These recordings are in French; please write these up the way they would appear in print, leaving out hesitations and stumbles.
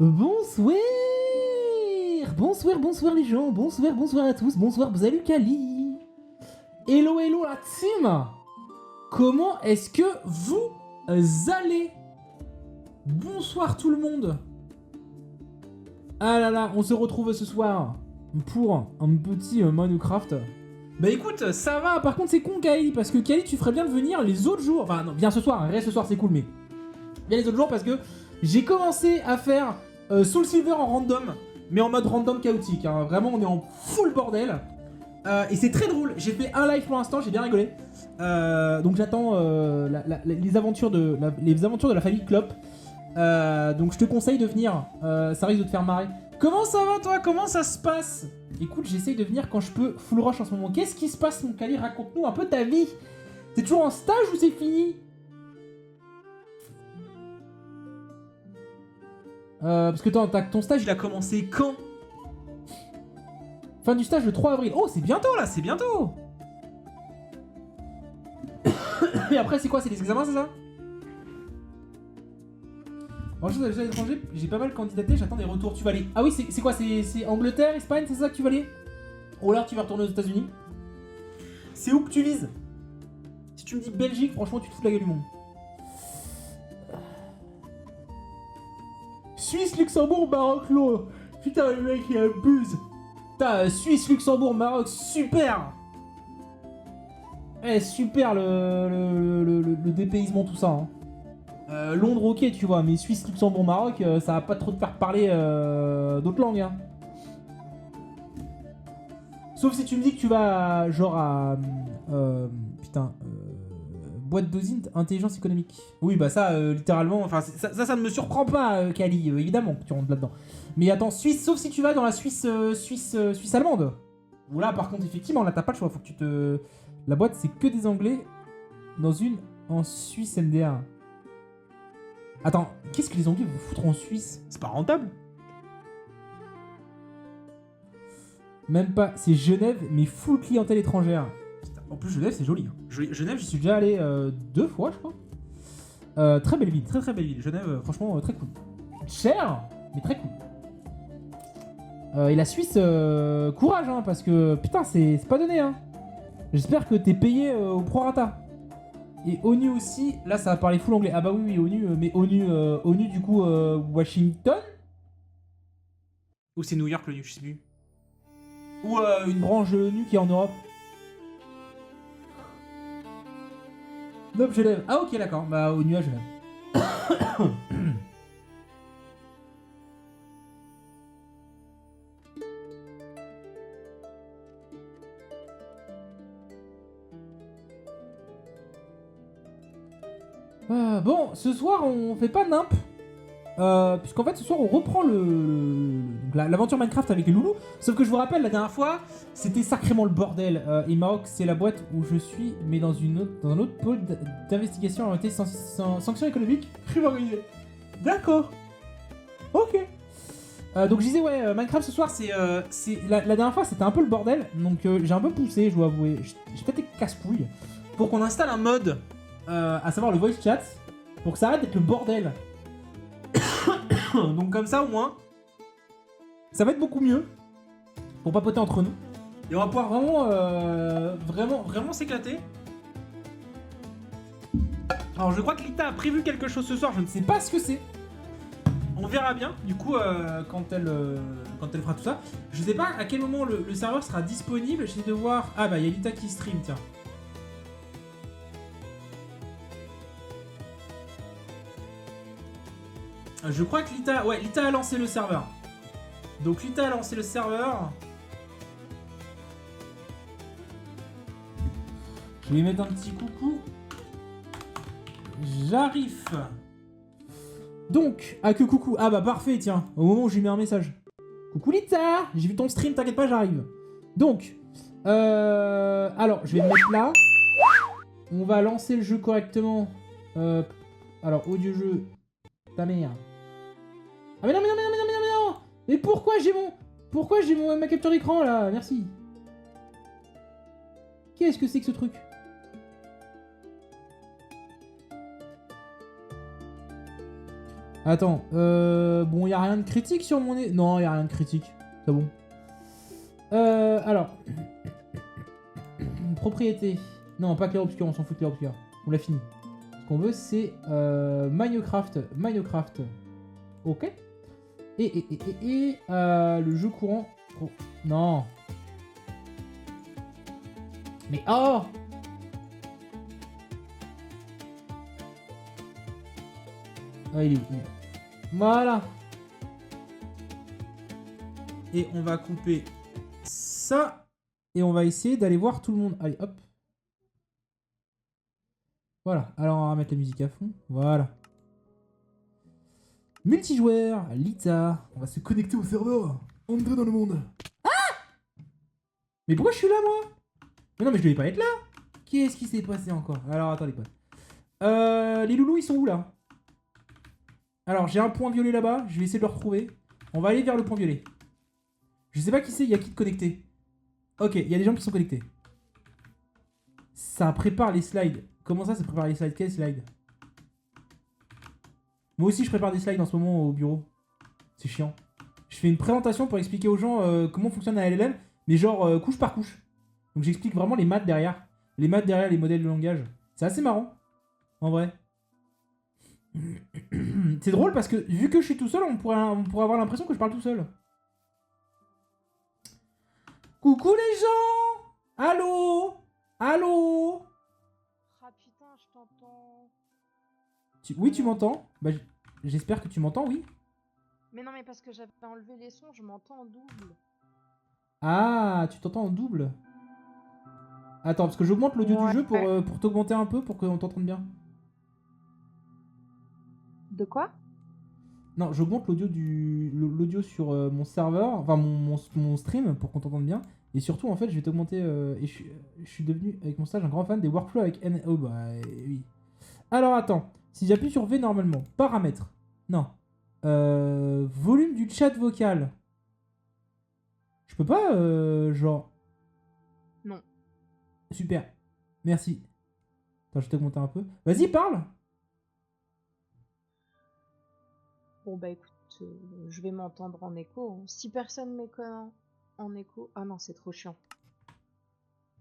Bonsoir. Bonsoir les gens, bonsoir à tous, bonsoir, salut Kali. Hello la team. Comment est-ce que vous allez? Bonsoir tout le monde. Ah là là, on se retrouve ce soir pour un petit Minecraft. Bah écoute, ça va, par contre c'est con Kali, parce que Kali tu ferais bien de venir les autres jours. Enfin non, viens ce soir, reste ce soir c'est cool, mais viens les autres jours parce que j'ai commencé à faire Soul Silver en random, mais en mode random chaotique, hein. Vraiment on est en full bordel. Et c'est très drôle, j'ai fait un live pour l'instant, j'ai bien rigolé. Donc j'attends les aventures de la famille Klopp. Donc je te conseille de venir, ça risque de te faire marrer. Comment ça va toi? Comment ça se passe? Écoute, j'essaye de venir quand je peux, full rush en ce moment. Qu'est-ce qui se passe mon Kali? Raconte-nous un peu ta vie. T'es toujours en stage ou c'est fini? Parce que ton stage il a commencé quand? Fin du stage le 3 avril. Oh c'est bientôt là, c'est bientôt. Et après c'est quoi? C'est les examens, c'est ça? En chose à l'étranger, j'ai pas mal candidaté, j'attends des retours. Tu vas aller. Ah oui, c'est quoi? C'est Angleterre, Espagne, c'est ça que tu vas aller? Ou alors tu vas retourner aux États-Unis? C'est où que tu vises? Si tu me dis Belgique, franchement tu te fous de la gueule du monde. Suisse, Luxembourg, Maroc, l'eau. Putain, le mec il abuse. Putain, Suisse, Luxembourg, Maroc, super. Eh, super le dépaysement, tout ça. Hein. Londres, ok, tu vois, mais Suisse, Luxembourg, Maroc, ça va pas trop te faire parler d'autres langues. Hein. Sauf si tu me dis que tu vas, genre, à. Boîte d'osine, intelligence économique. Oui, bah ça, littéralement, enfin, ça ne me surprend pas, Kali, évidemment, que tu rentres là-dedans. Mais attends, Suisse, sauf si tu vas dans la Suisse allemande. Où là, par contre, effectivement, là, t'as pas le choix, faut que tu te. La boîte, c'est que des anglais dans une en Suisse MDR. Attends, qu'est-ce que les anglais vous foutre en Suisse? C'est pas rentable? Même pas, c'est Genève, mais full clientèle étrangère. En plus, Genève, c'est joli. Hein. Genève, j'y suis déjà allé 2 fois, je crois. Très belle ville, très belle ville. Genève, franchement, très cool. Cher, mais très cool. Et la Suisse, courage, hein, parce que putain, c'est pas donné. Hein. J'espère que t'es payé au prorata. Et ONU aussi, là, ça va parler full anglais. Ah bah oui, ONU, mais ONU du coup, Washington? Ou c'est New York, l'ONU, je sais plus. Ou une branche de l'ONU qui est en Europe. Nope, Genève. Ah ok, d'accord. Bah, ONU à Genève. Bon, ce soir, on fait pas nimp. Puisqu'en fait, ce soir, on reprend l'aventure Minecraft avec les loulous. Sauf que je vous rappelle, la dernière fois, c'était sacrément le bordel. Et Maroc, c'est la boîte où je suis, mais dans un autre pôle d'investigation orienté sanctions économiques crime organisé. D'accord. Ok. Donc je disais, ouais, Minecraft ce soir, la dernière fois, c'était un peu le bordel. Donc j'ai un peu poussé, je dois avouer. J'ai peut-être des casse-couilles. Pour qu'on installe un mode, à savoir le voice chat, pour que ça arrête d'être le bordel. Donc comme ça au moins, ça va être beaucoup mieux pour papoter entre nous. Et on va pouvoir vraiment s'éclater. Alors je crois que Lita a prévu quelque chose ce soir, je ne sais pas ce que c'est. On verra bien, du coup, quand elle fera tout ça. Je sais pas à quel moment le serveur sera disponible, j'essaie de voir... Ah bah il y a Lita qui stream, tiens. Je crois que Lita a lancé le serveur. Donc Lita a lancé le serveur. Je vais mettre un petit coucou. J'arrive. Donc, que coucou. Ah bah parfait, tiens. Au moment où j'ai mis un message. Coucou Lita, j'ai vu ton stream, t'inquiète pas, j'arrive. Donc, alors, je vais me mettre là. On va lancer le jeu correctement. Alors, audio jeu. Ta mère. Ah mais non. Mais pourquoi j'ai ma capture d'écran là? Merci. Qu'est-ce que c'est que ce truc? Attends, bon, y a rien de critique sur mon... Non, y a rien de critique. C'est bon. Alors... Propriété. Non, pas clair obscur, on s'en fout de clair obscur. On l'a fini. Ce qu'on veut, c'est Minecraft. Minecraft. Ok. Et le jeu courant. Oh, non. Mais oh! Ah, il est où? Voilà. Et on va couper ça. Et on va essayer d'aller voir tout le monde. Allez, hop. Voilà. Alors, on va mettre la musique à fond. Voilà. Multijoueur, Lita. On va se connecter au serveur. Entrer dans le monde. Ah! Mais pourquoi je suis là, moi? Mais non, mais je devais pas être là. Qu'est-ce qui s'est passé encore? Alors, attendez, potes. Les loulous, ils sont où, là? Alors, j'ai un point violet là-bas. Je vais essayer de le retrouver. On va aller vers le point violet. Je sais pas qui c'est. Il y a qui de connecté? Ok, il y a des gens qui sont connectés. Ça prépare les slides. Comment ça prépare les slides? Quels slides? Moi aussi, je prépare des slides en ce moment au bureau. C'est chiant. Je fais une présentation pour expliquer aux gens comment fonctionne un LLM, mais genre couche par couche. Donc j'explique vraiment les maths derrière. Les maths derrière les modèles de langage. C'est assez marrant. En vrai. C'est drôle parce que vu que je suis tout seul, on pourrait avoir l'impression que je parle tout seul. Coucou les gens! Allô? Allô? Ah putain, je t'entends. Oui, tu m'entends? Bah, j'espère que tu m'entends, oui. Mais non, mais parce que j'avais enlevé les sons, je m'entends en double. Ah, tu t'entends en double? Attends, parce que j'augmente l'audio du Ouais. jeu pour t'augmenter un peu, pour qu'on t'entende bien. De quoi? Non, j'augmente l'audio sur mon serveur, enfin mon stream, pour qu'on t'entende bien. Et surtout, en fait, je vais t'augmenter. Et je suis devenu, avec mon stage, un grand fan des workflows avec N. Oh, bah oui. Alors, attends. Si j'appuie sur V normalement, paramètres. Non. Volume du chat vocal. Je peux pas, genre. Non. Super. Merci. Attends, je vais t'augmenter un peu. Vas-y, parle. Bon, bah écoute, je vais m'entendre en écho, hein. Si personne m'écoute en écho. Ah non, c'est trop chiant.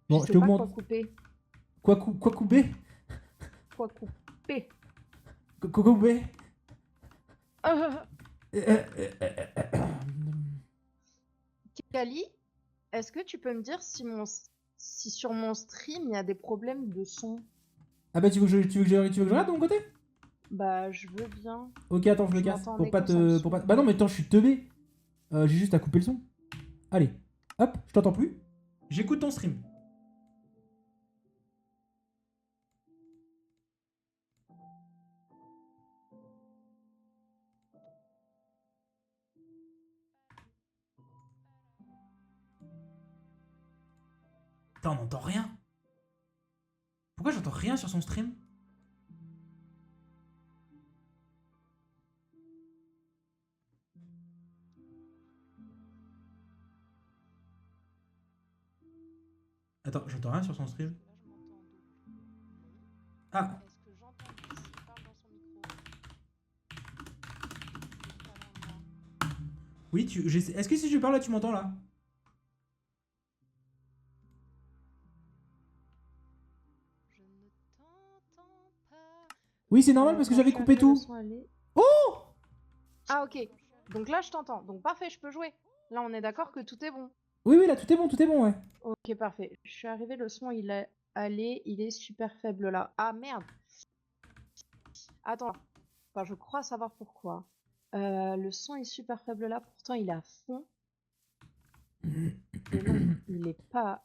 Bon, Je je sais pas t'augmente. quoi couper. Quoi couper? Quoi couper? Quoi couper? Ah, Euh, euh, euh, euh, Kali, est-ce que tu peux me dire si sur mon stream il y a des problèmes de son? Ah bah tu veux que je regarde de mon côté? Bah, je veux bien. Ok, attends, je le Je casse. m'entends en Pour pas écho, ça me te. saoule. Bah non, mais attends, je suis teubé. J'ai juste à couper le son. Allez, hop, je t'entends plus. J'écoute ton stream. Putain, on n'entend rien. Pourquoi j'entends rien sur son stream? Attends, j'entends rien sur son stream. Là, je m'entends en double. Ah, Est-ce que j'entends lui s'il parle dans son micro? Pas loin de moi. oui, est-ce que si je parle là, tu m'entends là? Je ne t'entends pas. Oui, c'est normal parce que Quand je j'avais suis coupé arrivée, le tout. son allait. Oh! Ah ok. Donc là je t'entends. Donc parfait, je peux jouer. Là on est d'accord que tout est bon. Oui, oui, là, tout est bon, ouais. Ok parfait. Je suis arrivée, le son il est allé, il est super faible là. Ah merde. Attends. Enfin, je crois savoir pourquoi. Le son est super faible là, pourtant il est à fond. Et non, il est pas.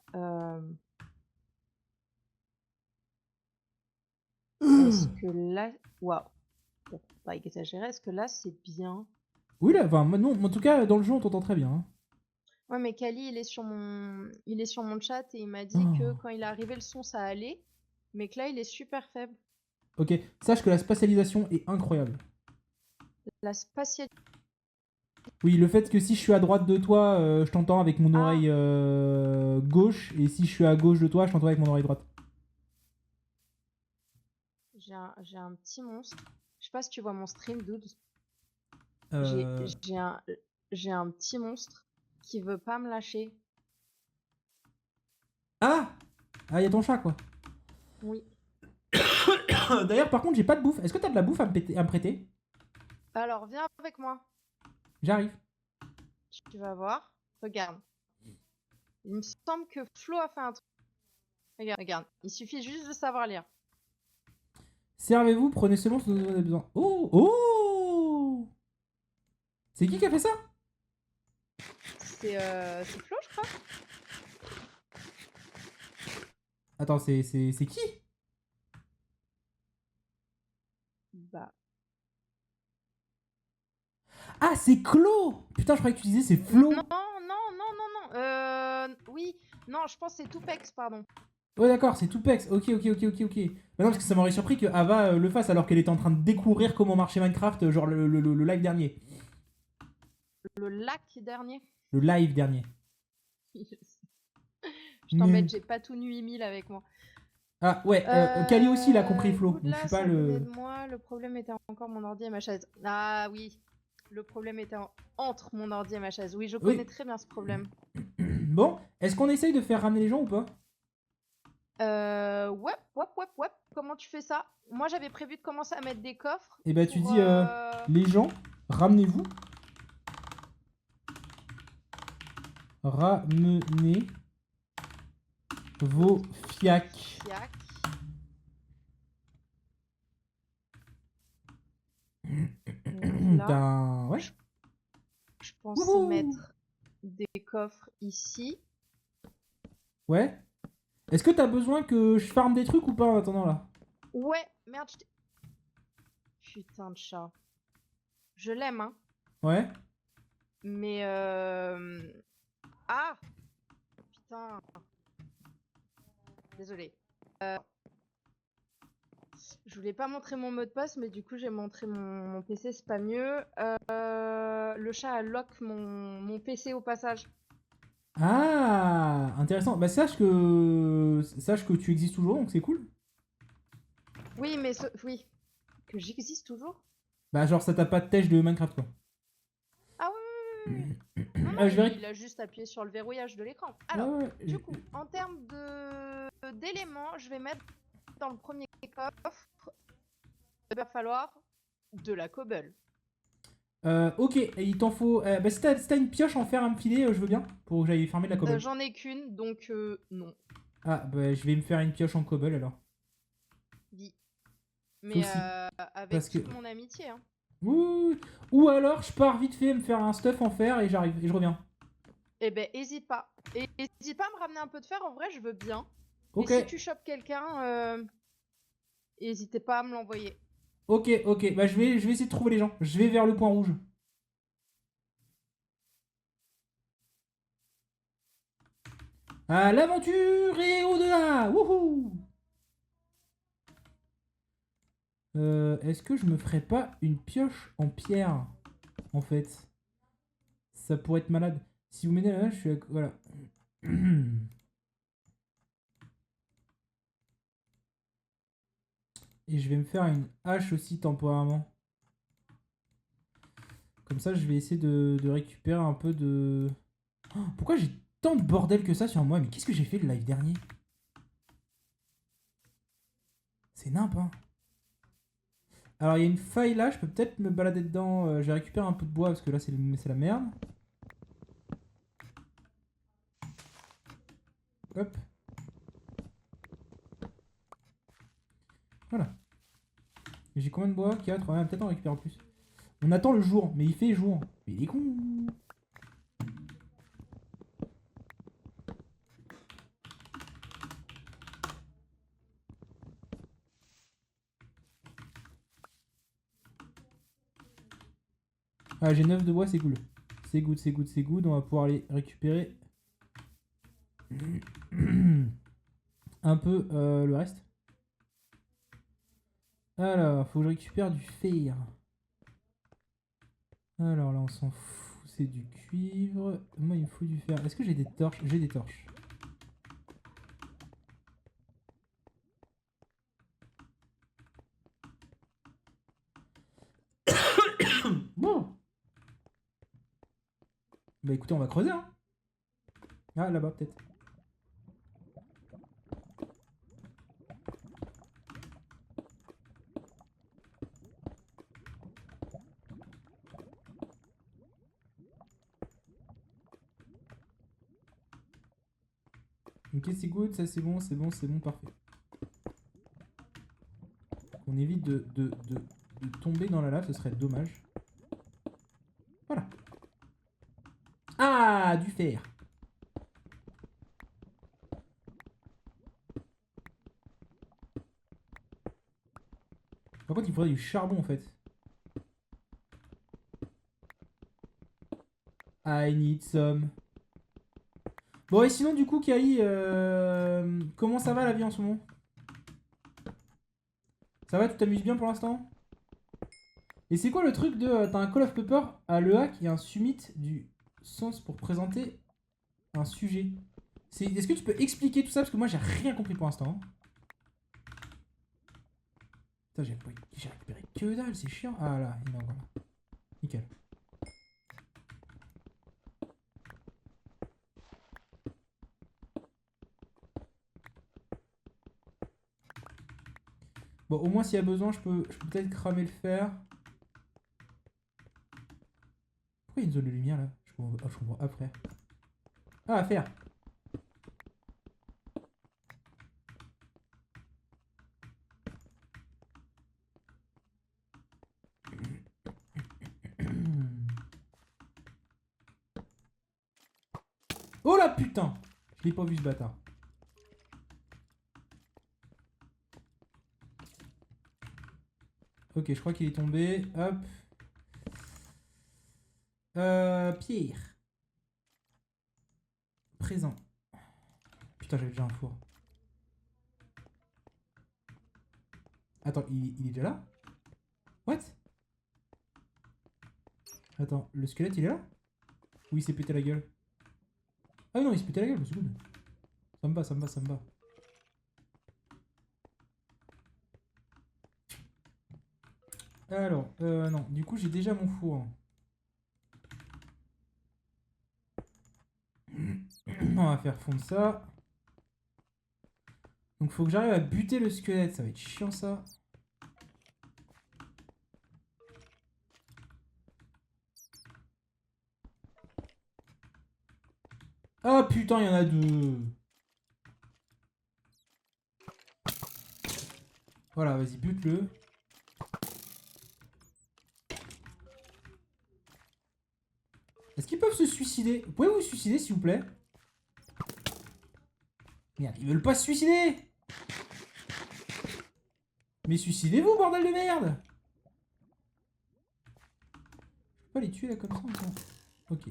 Est-ce que là. Waouh. Bon, pas exagérer, est-ce que là c'est bien? Oui, là, enfin, non, en tout cas, dans le jeu, on t'entend très bien. Hein. Ouais, mais Kali, il est sur mon chat et il m'a dit que Oh. quand il est arrivé, le son, ça allait, mais que là, il est super faible. Ok, sache que la spatialisation est incroyable. La spatialisation. Oui, le fait que si je suis à droite de toi, je t'entends avec mon Ah, oreille gauche, et si je suis à gauche de toi, je t'entends avec mon oreille droite. j'ai un petit monstre. Je sais pas si tu vois mon stream, dude. J'ai Euh, j'ai un j'ai un petit monstre qui veut pas me lâcher. Ah! Ah, y a ton chat, quoi. Oui. D'ailleurs, par contre, j'ai pas de bouffe. Est-ce que t'as de la bouffe à me prêter? Alors viens avec moi, J'arrive. tu vas voir. Regarde. Il me semble que Flo a fait un truc. Regarde, regarde. Il suffit juste de savoir lire. Servez-vous, prenez selon ce dont vous avez besoin. Oh! Oh! C'est qui a fait ça? C'est Flo, je crois. Attends, c'est qui? Bah. Ah, c'est Clo! Putain, je croyais que tu disais c'est Flo. Non, non, non, non, non. Oui. Non, je pense que c'est Tupex, pardon. Ouais, d'accord, c'est Tupex. Ok, ok, ok, ok, ok. Bah non, parce que ça m'aurait surpris que Ava le fasse alors qu'elle était en train de découvrir comment marchait Minecraft, genre le live dernier. Le lac dernier. Le live dernier. Je t'embête, j'ai pas tout nu 1000 avec moi. Ah, ouais, Kali aussi, il a compris Flo. Good Donc je suis là, pas ça venait le. de moi. Le problème était encore mon ordi et ma chaise. Ah oui. Le problème était entre mon ordi et ma chaise. Oui, je Oui. connais très bien ce problème. Bon, est-ce qu'on essaye de faire ramener les gens ou pas? Ouais, ouais, ouais, ouais. Comment tu fais ça? Moi, j'avais prévu de commencer à mettre des coffres Eh bah, tu pour. dis, les gens, ramenez-vous. Ramenez vos fiacs. Fiac. Donc là, Ben, ouais. je pensais Wouhou! mettre des coffres ici. Ouais. Est-ce que t'as besoin que je farme des trucs ou pas en attendant là? Ouais, merde, putain de chat. Je l'aime, hein. Ouais. Mais ah, putain. Désolé. Je voulais pas montrer mon mot de passe, mais du coup, j'ai montré mon PC, c'est pas mieux. Le chat a lock mon PC au passage. Ah, intéressant. Bah, sache que tu existes toujours, donc c'est cool. Oui, mais oui, que j'existe toujours. Bah, genre, ça t'a pas de tèche de Minecraft, quoi. Ah oui, oui, oui, oui. Non, non, Je verrai. il a juste appuyé sur le verrouillage de l'écran. Ouais, Alors, ouais. du coup, en termes d'éléments, je vais mettre dans le premier coffre, il va falloir de la cobble. Ok, et il t'en faut. Bah, si t'as une pioche en fer à me filer, je veux bien. Pour que j'aille farmer de la cobble. J'en ai qu'une, donc non. Ah, bah, je vais me faire une pioche en cobble alors. Dis. Ça Mais aussi. avec Parce que. toute mon amitié, hein. Ouh. Ou alors, je pars vite fait me faire un stuff en fer et j'arrive. Et je reviens. Eh ben, hésite pas. Et hésite pas à me ramener un peu de fer, en vrai, je veux bien. Et Ok. si tu chopes quelqu'un, n'hésitez pas à me l'envoyer. Ok, ok. Bah, je vais essayer de trouver les gens. Je vais vers le point rouge. À l'aventure et au-delà. Wouhou. Est-ce que je me ferais pas une pioche en pierre, en fait? Ça pourrait être malade. Si vous m'aidez là, je suis... Voilà. Et je vais me faire une hache aussi temporairement. Comme ça, je vais essayer de récupérer un peu de... Oh, pourquoi j'ai tant de bordel que ça sur moi? Mais qu'est-ce que j'ai fait le live dernier? C'est nimp, hein. Alors, il y a une faille là, je peux peut-être me balader dedans. Je vais récupérer un peu de bois parce que là, c'est la merde. Hop. Voilà. J'ai combien de bois? 4. Ouais, peut-être en récupérer en plus. On attend le jour, mais il fait jour. Mais il est con. Ah, j'ai 9 de bois, c'est cool. C'est good, c'est good, c'est good. On va pouvoir aller récupérer un peu le reste. Alors, faut que je récupère du fer. Alors là, on s'en fout, c'est du cuivre. Moi, il me faut du fer. Est-ce que j'ai des torches? J'ai des torches. Bon. Bah écoutez, on va creuser, hein. Ah, là-bas, peut-être. Ok, c'est good, ça c'est bon, c'est bon, c'est bon, parfait. On évite de tomber dans la lave, ce serait dommage. Voilà. Ah, du fer. Par contre, il faudrait du charbon en fait. I need some. Bon, et sinon, du coup, Kali, comment ça va la vie en ce moment? Ça va, tu t'amuses bien pour l'instant? Et c'est quoi le truc de. T'as un Call of Pepper à Le Hack et un Summit du Sens pour présenter un sujet. Est-ce que tu peux expliquer tout ça? Parce que moi, j'ai rien compris pour l'instant. Putain, j'ai récupéré que dalle, c'est chiant. Ah là, il est encore là. Nickel. Bon, au moins, s'il y a besoin, je peux peut-être cramer le fer. Pourquoi il y a une zone de lumière là? Je comprends après. Ah, fer. Oh la putain! Je l'ai pas vu ce bâtard. Ok, je crois qu'il est tombé. Hop. Pierre. Présent. Putain, j'avais déjà un four. Attends, il est déjà là? What? Attends, le squelette il est là? Ou il s'est pété la gueule? Ah non, il s'est pété la gueule, c'est good. Ça me va, ça me va, ça me va. Alors, non, du coup j'ai déjà mon four. On va faire fondre ça. Donc faut que j'arrive à buter le squelette, ça va être chiant ça. Ah putain, il y en a deux. Voilà, vas-y, bute-le. Est-ce qu'ils peuvent se suicider? Vous pouvez vous suicider, s'il vous plaît? Merde, ils veulent pas se suicider! Mais suicidez-vous, bordel de merde! Je peux pas les tuer là comme ça ou pas? Ok.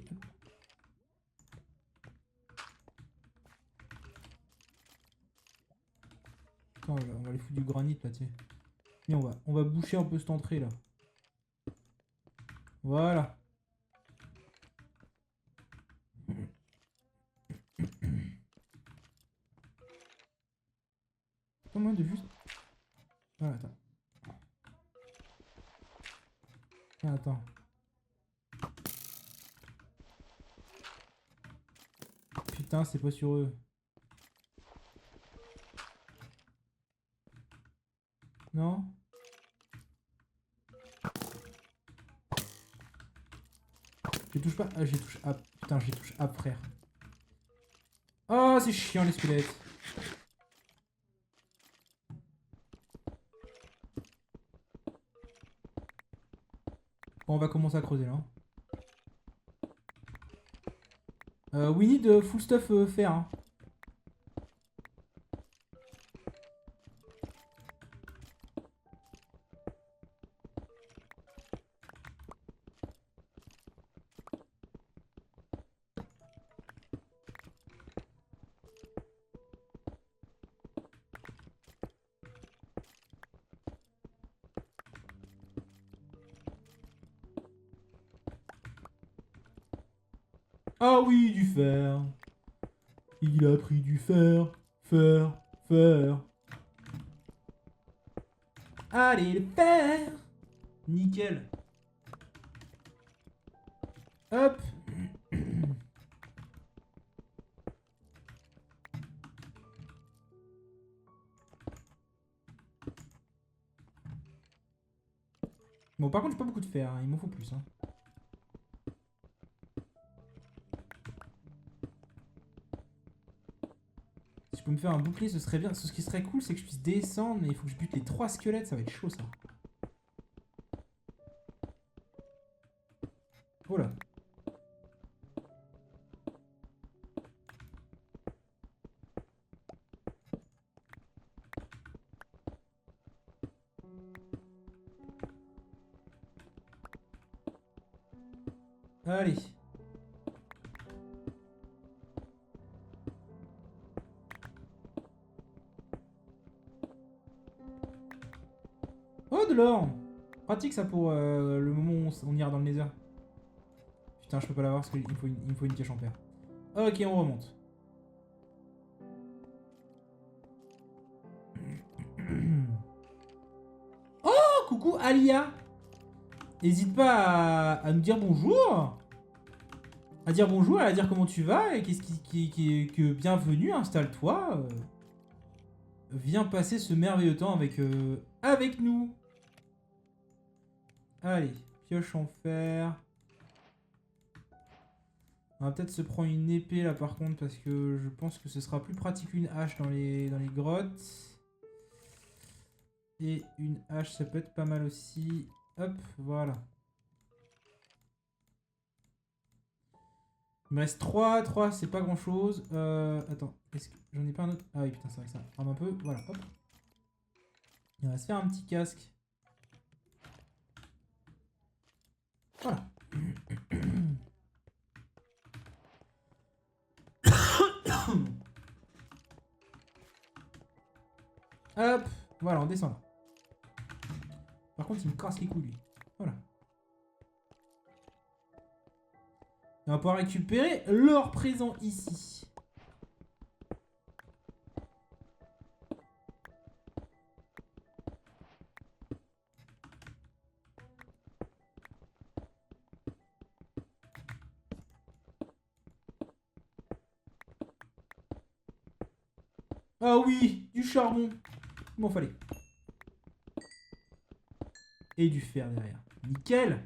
Attends, on va les foutre du granit là, tiens. Et on va boucher un peu cette entrée là. Voilà. Pas moyen de juste. Voilà, attends. Ah, attends. Putain, c'est pas sur eux. Non? Je touche pas. Ah, j'ai touché. Ah, putain, j'ai touché. Ah, frère. Oh, c'est chiant les squelettes. Bon, on va commencer à creuser là. We need full stuff fer. Hein. Ah oui, du fer. Il a pris du fer. Fer. Fer. Allez, le fer. Nickel. Hop. Bon, par contre, j'ai pas beaucoup de fer, hein. Il m'en faut plus. Hein. Si je peux me faire un bouclier, ce serait bien. Ce qui serait cool, c'est que je puisse descendre, mais il faut que je bute les 3 squelettes, ça va être chaud ça. Oh là. Allez. Oh, de l'or. Pratique ça pour le moment où on ira dans le nether. Putain, je peux pas l'avoir parce qu'il il me faut une cache en paire. Ok, on remonte. Oh, coucou Alia. N'hésite pas à nous dire bonjour. À dire bonjour, à dire comment tu vas et qu'est-ce que bienvenue, installe-toi. Viens passer ce merveilleux temps avec nous. Allez, pioche en fer. On va peut-être se prendre une épée là par contre parce que je pense que ce sera plus pratique qu'une hache dans les grottes. Et une hache ça peut être pas mal aussi. Hop, voilà. Il me reste 3 c'est pas grand chose. Attends, est-ce que j'en ai pas un autre? Ah oui putain c'est vrai que ça arme un peu. Voilà, hop. On va se faire un petit casque. Voilà. Hop, voilà, on descend là. Par contre, il me casse les couilles, lui. Voilà. Et on va pouvoir récupérer l'or présent ici. Ah oui, du charbon. Il m'en fallait. Et du fer derrière. Nickel.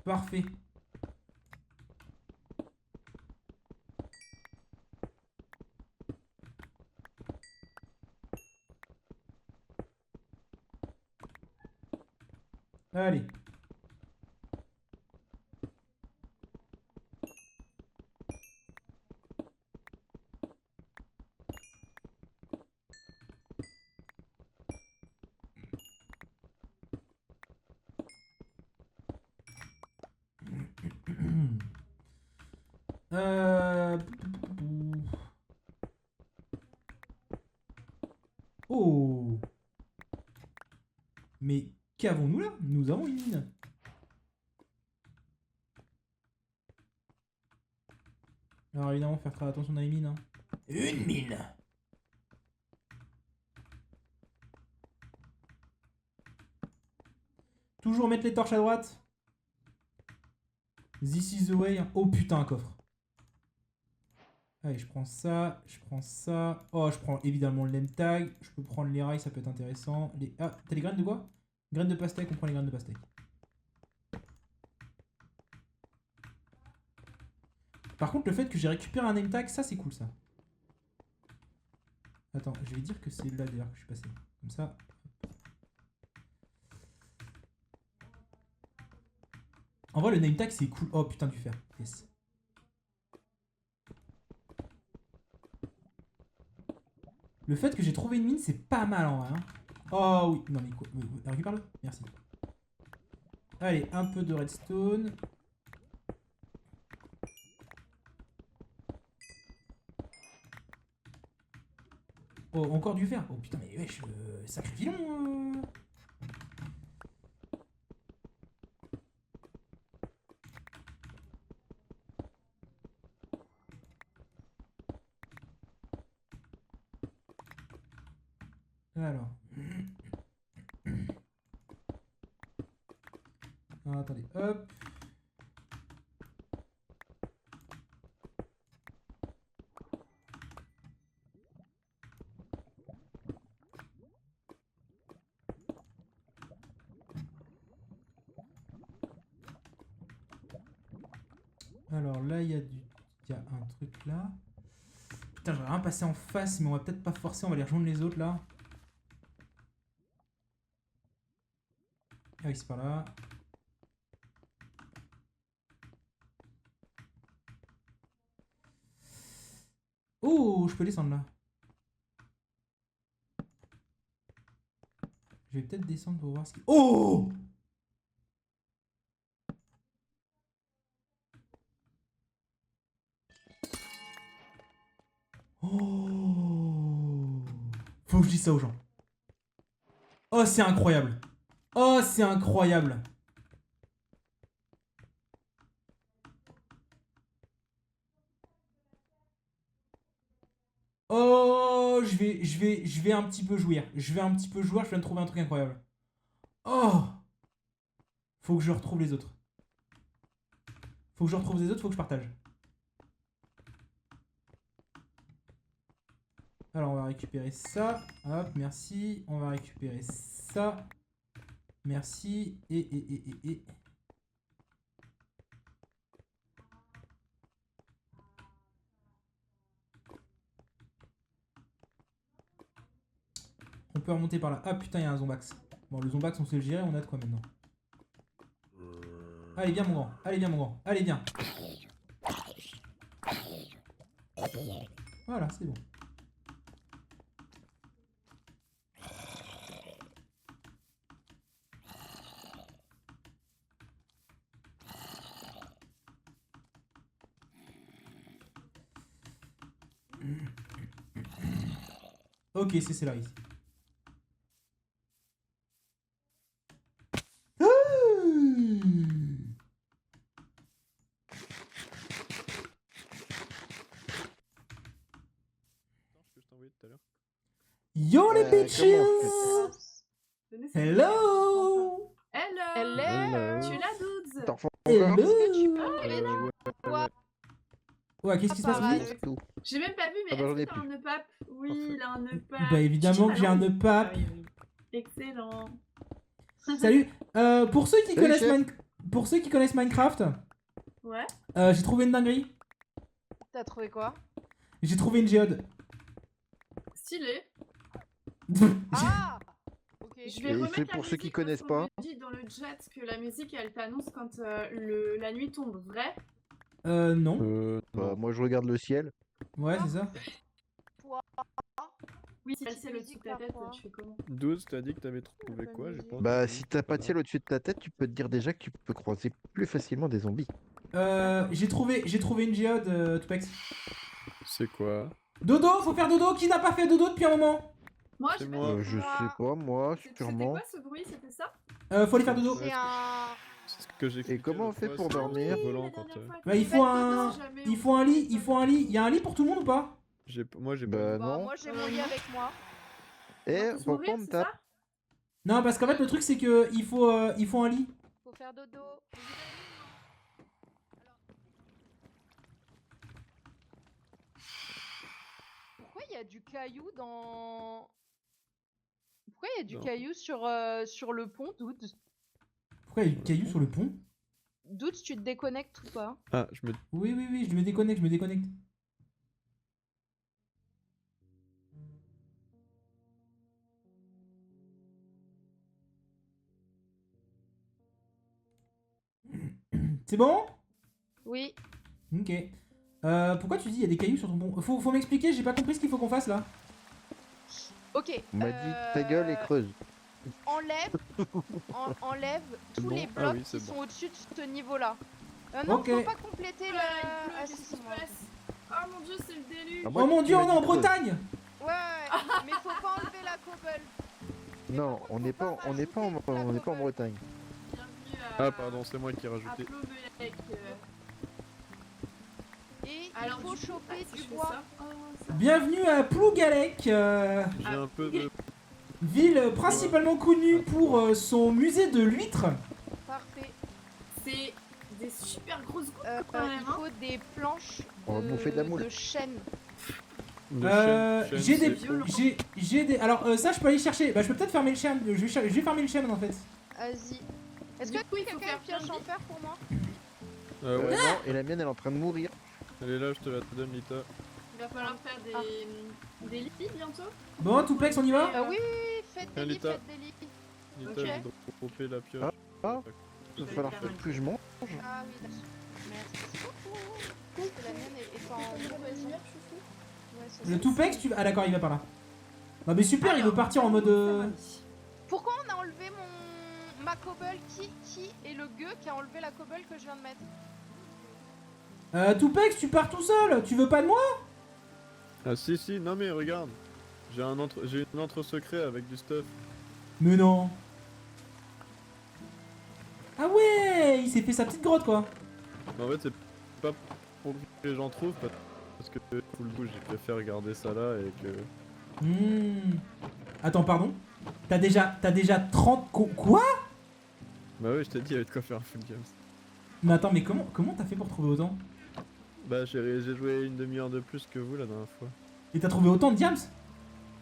Parfait. Allez. Euh... Oh. Mais qu'avons-nous là? Nous avons une mine. Alors évidemment, faire très attention dans les mines. Hein. Une mine. Toujours mettre les torches à droite. This is the way. Oh putain, un coffre. Allez, je prends ça, je prends ça. Oh, je prends évidemment le name tag. Je peux prendre les rails, ça peut être intéressant. Ah, t'as les graines de quoi? Graines de pastèque, on prend les graines de pastèque. Par contre, le fait que j'ai récupéré un name tag, ça c'est cool ça. Attends, je vais dire que c'est là d'ailleurs que je suis passé. Comme ça. En vrai, le name tag c'est cool. Oh putain, du fer. Yes. Le fait que j'ai trouvé une mine, c'est pas mal en vrai. Hein. Oh oui, non mais quoi? Récupère-le. Merci. Allez, un peu de redstone. Oh, encore du fer. Oh putain, mais wesh, sacré filon. Alors. Ah, attendez, hop. Alors là, il y a un truc là. Putain, j'aurais rien passé en face, mais on va peut-être pas forcer, on va aller rejoindre les autres là. Ah oui, c'est par là. Oh, je peux descendre là. Je vais peut-être descendre pour voir ce qu'il... Oh! Oh! Faut que je dise ça aux gens. Oh, c'est incroyable. Oh, c'est incroyable. Oh, je vais un petit peu jouir. Je vais un petit peu jouir, je viens de trouver un truc incroyable. Oh! Faut que je retrouve les autres. Faut que je retrouve les autres, faut que je partage. Alors, on va récupérer ça. Hop, merci. On va récupérer ça. Merci. Et. On peut remonter par là. Ah putain, il y a un zombax. Bon, le zombax, on sait le gérer, on a de quoi maintenant. Allez, viens, mon grand. Allez, viens, mon grand. Allez, viens. Voilà, c'est bon. Ok, c'est là, ici. Que je t'ai envoyé tout à l'heure. Yo les bitches! Hello! Hello. Tu l'as, Dudes? T'en refais Hello! encore Est-ce que tu peux Ouais, me ouais. Ouais, qu'est-ce qui se passe? Parade. Louis C'est tout. J'ai même pas vu, mais Ah bah, j'en est-ce ai que t'as plus. un EPAP? Oui, Parfait. il a un EPAP. Bah évidemment que j'ai un EPAP. EPAP. Excellent. Salut. Pour ceux qui Salut, connaissent chef. pour ceux qui connaissent Minecraft, Ouais. j'ai trouvé une dinguerie. T'as trouvé quoi? J'ai trouvé une géode. Stylé. Ah! Ok. Je vais Et remettre c'est la pour ceux qui musique connaissent parce qu'on pas. me dit dans le chat que la musique, elle t'annonce quand la nuit tombe. Vrai? Non. Bah, moi je regarde le ciel. Ouais, c'est ça. Oui, si Petite c'est au-dessus de ta musique, tête, parfois. tu fais comment? 12, t'as dit que t'avais trouvé quoi? J'ai pas Bah entendu. si t'as pas de ciel au-dessus de ta tête, tu peux te dire déjà que tu peux croiser plus facilement des zombies. J'ai trouvé une géode, Tupex. C'est quoi? Dodo, faut faire dodo. Qui n'a pas fait dodo depuis un moment? Moi, C'est j'ai moi. pas Je sais pas, moi, C'était sûrement. quoi ce bruit? C'était ça? Faut aller faire dodo. C'est un. C'est ce que j'ai expliqué comment on l'autre fait fois, pour c'est dormir en volant la quand. dernière fois, Bah, il t'as faut pas de un- dodo, jamais Il on faut un fait lit, ça. il faut un lit. Y a un lit pour tout le monde ou pas? Moi j'ai Bah pas. Bah, non. moi j'ai mon lit avec moi. Eh, On va tous pourquoi mourir, on me c'est tape? ça? Non, parce qu'en fait le truc c'est que il faut un lit. Faut faire dodo. Pourquoi il y a du caillou dans. Pourquoi il y a du Non. caillou sur le pont, Dude? Pourquoi il y a du caillou sur le pont? Dude, tu te déconnectes ou pas? Ah, je me. Oui, je me déconnecte, C'est bon? Oui. Ok. Pourquoi tu dis il y a des cailloux sur ton pont? Faut m'expliquer, j'ai pas compris ce qu'il faut qu'on fasse là. Ok. On m'a dit ta gueule et creuse. Enlève tous bon les Ah blocs oui, qui c'est bon. sont au-dessus de ce niveau-là. Non, Ok. faut pas compléter Voilà, il pleut, Ah, qu'est-ce si, qui c'est se bon. passe? Oh mon dieu, c'est le déluge! Ah, moi, Oh mon tu dieu, m'as on est dit en creuse. Bretagne! Ouais, mais faut pas enlever la cobble. Mais Non, par contre, on faut n'est pas, on n'est pas, en, rajouter de la on n'est pas en cobble. Bretagne. Bienvenue à... Ah, pardon, c'est moi qui ai à rajouté. Ploubelec. Et Alors, il faut du coup, choper si du je fais bois. ça- oh, ça- Bienvenue à Plougalec, J'ai un peu de. ville principalement connue pour son musée de l'huître. Parfait. C'est des super grosses gouttes Il quand même, hein. faut des planches On va bouffer de la moule. de chêne. de chaîne, J'ai des, violent. j'ai des. Alors ça, je peux aller chercher. Bah, je peux peut-être fermer le chêne. Je vais fermer le chêne en fait. Vas-y. Est-ce Du que coup, il faut quelqu'un a faire une pioche plein en de fer pour moi? Ouais, Non, et la mienne elle est en train de mourir. elle est là, je te la donne, Lita. Il va falloir faire des lits bientôt. Bon, Touplex, on y va? Oui, faites des lits, Lita. faites des lits. Lita, Ok. j'ai dropé la pioche. Ah, il va falloir peut-être que je mange. Ah oui, d'accord. Merci beaucoup. Parce que la mienne est en mauvaise merde, Ouais, c'est Le ça. Touplex, tu... Ah d'accord, il va par là. Bah mais super, il veut Alors, partir en mode... Pourquoi on a enlevé ma cobble? Qui est le gueux qui a enlevé la cobble que je viens de mettre? Touplex, tu pars tout seul, tu veux pas de moi? Ah si, si, non mais regarde. J'ai une entre secret avec du stuff. Mais non. Ah ouais, il s'est fait sa petite grotte quoi. Mais en fait, c'est pas pour que les gens trouvent, parce que full bouge, je préfère garder ça là et que... Attends, pardon. T'as déjà 30... Quoi? Bah ouais, je t'ai dit, il y avait de quoi faire un full games. Mais attends, mais comment t'as fait pour trouver autant? Bah j'ai joué une demi-heure de plus que vous la dernière fois. Et t'as trouvé autant de diams?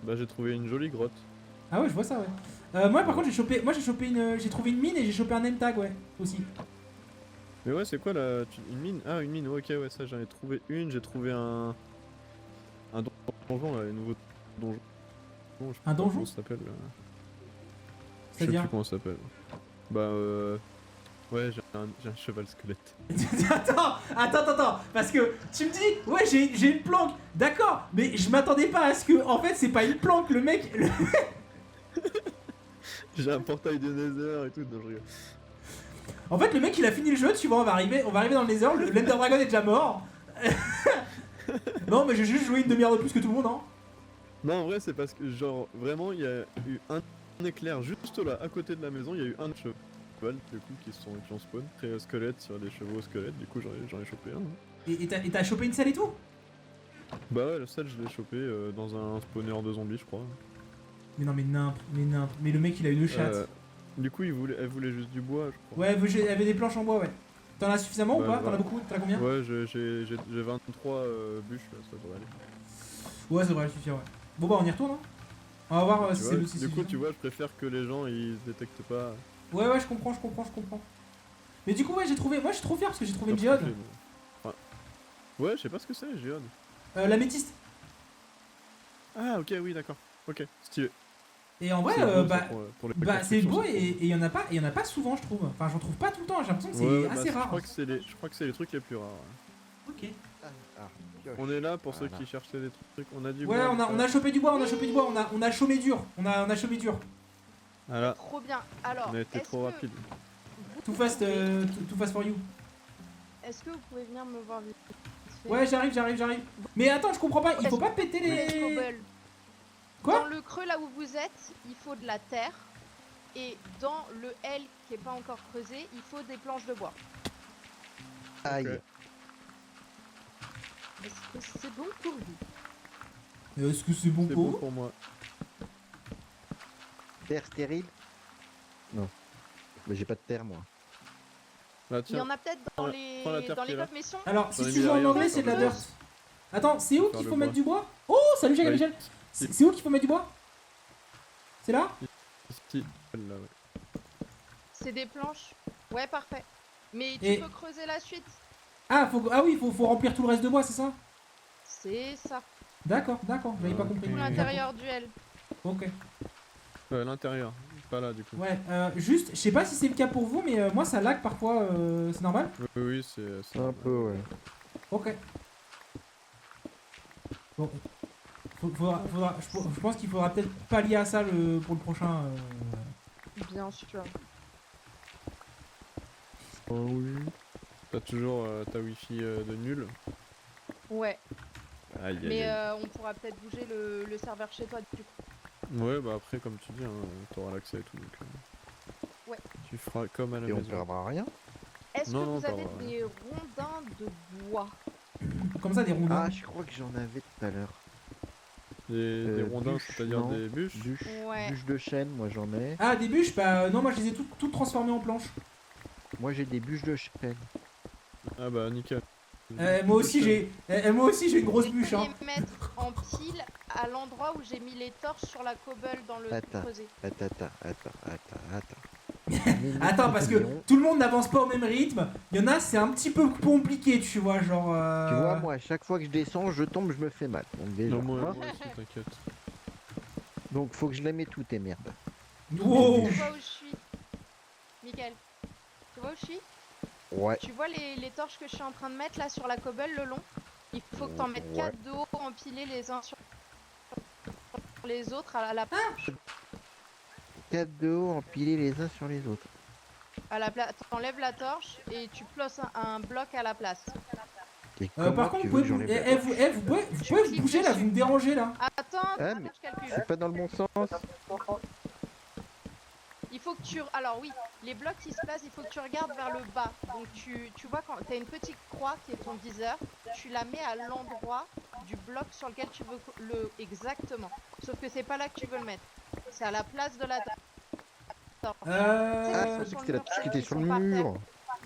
Bah j'ai trouvé une jolie grotte. Ah ouais, je vois ça, ouais. Moi par contre j'ai trouvé une mine et j'ai chopé un name tag, ouais, aussi. Mais ouais, c'est quoi là une mine? Ah, une mine, ok, ouais, ça j'en ai trouvé une, j'ai trouvé un donjon là, un nouveau donjon. Je sais Un pas donjon? comment ça s'appelle là. Je sais C'est-à-dire? plus comment ça s'appelle. Bah ouais, j'ai un cheval squelette. Attends, parce que tu me dis, ouais, j'ai une planque, d'accord, mais je m'attendais pas à ce que, en fait, c'est pas une planque, le mec, J'ai un portail de Nether et tout, non je rigole. en fait, le mec, il a fini le jeu, tu vois, on va arriver dans le Nether, l'Ender Dragon est déjà mort. Non, mais j'ai juste joué une demi-heure de plus que tout le monde, hein. Non, en vrai, c'est parce que, genre, vraiment, il y a eu un éclair juste là, à côté de la maison, il y a eu un cheval, du coup, qui ont spawn. Après, squelette sur des chevaux squelettes, du coup, j'en ai chopé un. Hein. Et t'as chopé une selle et tout? Bah ouais, le sel, je l'ai chopé dans un spawner de zombies, je crois. Mais non, mais nimp, mais le mec, il a une chatte. Du coup, elle voulait juste du bois, je crois. Ouais, elle avait des planches en bois, ouais. T'en as suffisamment ou Bah, pas? T'en voilà. as beaucoup? T'en as combien? Ouais, j'ai 23 bûches, là, ça devrait aller. Ouais, ça devrait suffire, ouais. Bon bah, on y retourne, hein. On va voir Tu si vois, c'est du coup, suffisant. tu vois, je préfère que les gens, ils détectent pas... Ouais, je comprends. Mais du coup, ouais, moi je suis trop fier parce que j'ai trouvé une géode. Ouais, je sais pas ce que c'est, géode. L'améthyste. Ah, ok, oui, d'accord. Ok, stylé. Et en vrai, C'est beau, ça, bah, pour les c'est constructions, beau c'est et il y en a pas souvent, je trouve. Enfin, j'en trouve pas tout le temps, j'ai l'impression que c'est Ouais, assez bah, rare. Je crois que c'est les trucs les plus rares. Ouais. Ok. Pioche. On est là pour ceux Voilà. qui cherchaient des trucs. On a du Ouais, bois, on a chopé du bois, on a chômé dur. On a chômé dur. Voilà, Trop bien. Alors, on a été est-ce trop que rapide. vous Too fast, pouvez- too fast for you. Est-ce que vous pouvez venir me voir vite fait? Ouais, j'arrive. Mais attends, je comprends pas, il faut pas péter Les les... cobbles. Quoi? Dans le creux là où vous êtes, il faut de la terre. Et dans le L qui est pas encore creusé, il faut des planches de bois. Aïe. Ok. Est-ce que c'est bon pour vous? Est-ce que c'est bon C'est pour bon vous? pour moi. Terre stérile? Non. Mais j'ai pas de terre moi. Là, Il y tiens, en a peut-être dans prends la les terre dans qui les est là. coffres, mais si on- Alors, si J'en ai tu mis joues en derrière, anglais, pour c'est de la faire le dirt. Attends, c'est où Faire qu'il le faut bois. mettre du bois? Oh, salut Jacques Ouais, Michel. C'est où qu'il faut mettre du bois? C'est là? ici, là, ouais. c'est des planches. Ouais, parfait. Mais tu Et- peux creuser la suite. Ah oui, faut remplir tout le reste de bois, c'est ça? C'est ça. D'accord, j'avais pas Ok. compris. Tout l'intérieur du L. Ok. L'intérieur, pas là du coup. Ouais, juste, je sais pas si c'est le cas pour vous, mais moi ça lag parfois, c'est normal? Oui, c'est Un peu, ouais. Ok. Bon. Je pense qu'il faudra peut-être pallier à ça pour le prochain. Bien sûr. Oh oui. T'as toujours ta wifi de nul. Ouais. Aïe aïe Mais aïe. on pourra peut-être bouger le serveur chez toi du coup. Ouais, bah après, comme tu dis, hein, t'auras l'accès et tout. Donc, Ouais. Tu feras comme à la Et on maison. perdra rien. Est-ce que Non, non, vous avez pas vrai. des rondins de bois? Comme ça, des rondins. Ah, je crois que j'en avais tout à l'heure. Des rondins, bûches, c'est-à-dire non. des bûches. Bûches. Ouais. Bûches de chêne, moi j'en ai. Ah, des bûches? Bah non, moi je les ai toutes transformées en planches. Moi j'ai des bûches de chêne. Ah bah nickel. Moi aussi j'ai une grosse Vous bûche, hein. les mettre en pile à l'endroit où j'ai mis les torches sur la cobble dans le Attends. creusé. Attends. Mais Attends, nous, parce que millions. tout le monde n'avance pas au même rythme. Il y en a, c'est un petit peu compliqué, tu vois, genre. Tu vois, moi, à chaque fois que je descends, je tombe, je me fais mal. Donc déjà, Non, moi hein. aussi, t'inquiète. Donc faut que je les mets toutes tes merdes. Wow. Tu vois où je suis Mickaël, tu vois où je suis Ouais. Tu vois les torches que je suis en train de mettre là sur la cobble le long? Il faut que t'en mettes Ouais. 4 de haut empilés les uns sur les autres à la, 4 de haut empilés les uns sur les autres. T'enlèves la torche et tu places un bloc à la place. Et comment Par contre, tu vous veux pouvez, que j'enlève la torche vous pouvez, vous Tu pouvez vous cliques bouger là, dessus. vous me dérangez là. Attends, Ah, mais je calcule. c'est pas dans le bon sens. Il faut que tu... Alors oui, les blocs qui se placent, il faut que tu regardes vers le bas. Donc tu vois quand tu as une petite croix qui est ton viseur, tu la mets à l'endroit du bloc sur lequel tu veux le... Exactement. Sauf que c'est pas là que tu veux le mettre. C'est à la place de la torche. Ah, Ils je sont pensais que c'était la sur le torche qui mur, était ils sur sont le par terre. mur.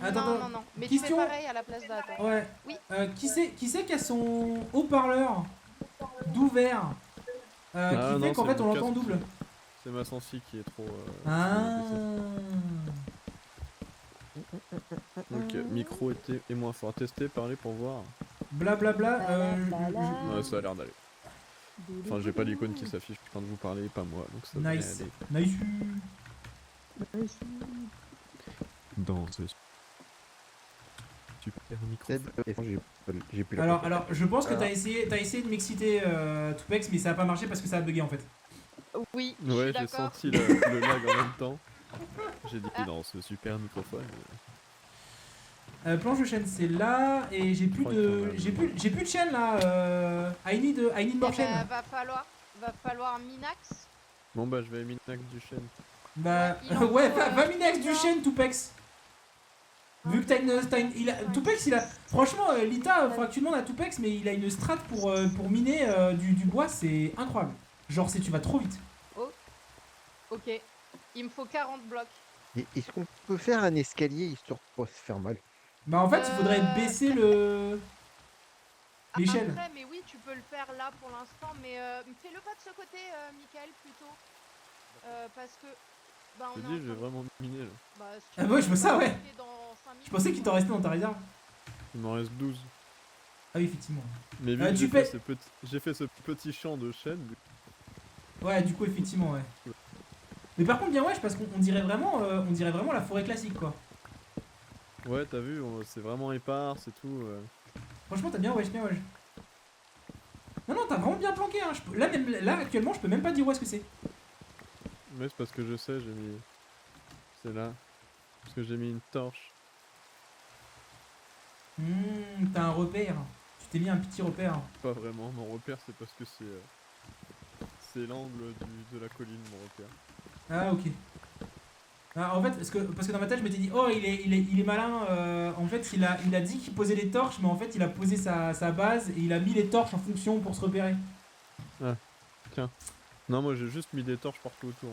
Attends, Non. Mais question- tu fais pareil à la place de la torche. Ouais. Oui. Qui c'est qui a son haut-parleur d'ouvert qui Ah, fait non, qu'en c'est fait on mon l'entend casque. double. C'est ma sensi qui est trop. Ah. Donc, micro est moins fort. Tester, parler pour voir. Blablabla. Ouais, ça a l'air d'aller. Enfin, j'ai pas l'icône qui s'affiche quand vous parlez, pas moi, donc ça devrait Nice. aller. Nice. Dans ce super micro. J'ai plus la Alors, confiance. je pense que Ah. t'as essayé de m'exciter Tupex, mais ça a pas marché parce que ça a bugué en fait. Oui, je Ouais, suis j'ai d'accord. senti le lag en même temps. J'ai dit Ah. dans ce super microphone. Planche de chaîne c'est là et j'ai plus crois de qu'il y en a j'ai plus de chaîne là. I need more Eh chaîne. ben, va falloir Minax. Bon bah je vais minax du chêne. Bah il en ouais, faut, va minax du non. chaîne Tupex. Vu que Tupex il a franchement Lita, faudra que tu demandes à Tupex mais il a une strat pour miner du bois, c'est incroyable. Genre tu vas trop vite. Ok. Il me faut 40 blocs. Et est-ce qu'on peut faire un escalier histoire de pas se faire mal? Bah en fait, il faudrait baisser l'échelle. Après, mais oui, tu peux le faire là pour l'instant, mais fais-le pas de ce côté, Michael, plutôt. Parce que... Bah, Je on te est dis, en je train vais vraiment miner là. Bah, si tu Ah veux, ouais, je vois on ça, va ouais. arrêter dans 5 minutes, Je pensais qu'il t'en quoi. restait dans ta réserve. Il m'en reste 12. Ah oui, effectivement. Mais vu Ah, que tu j'ai fait ce petit champ de chêne, Ouais, du coup, effectivement, ouais. Mais par contre, bien wesh, parce qu'on dirait vraiment la forêt classique, quoi. ouais t'as vu, c'est vraiment épars, c'est tout. Franchement, t'as bien wesh, bien wesh. Non, t'as vraiment bien planqué, hein. Là, actuellement, je peux même pas dire où est-ce que c'est. Mais c'est parce que je sais, j'ai mis... C'est là. Parce que j'ai mis une torche. T'as un repère. Tu t'es mis un petit repère. Pas vraiment, mon repère c'est parce que c'est l'angle de la colline, mon repère. Ah, ok. Ah, en fait, parce que dans ma tête, je m'étais dit, oh, il est malin. En fait, il a dit qu'il posait les torches, mais en fait, il a posé sa base et il a mis les torches en fonction pour se repérer. Non, moi j'ai juste mis des torches partout autour.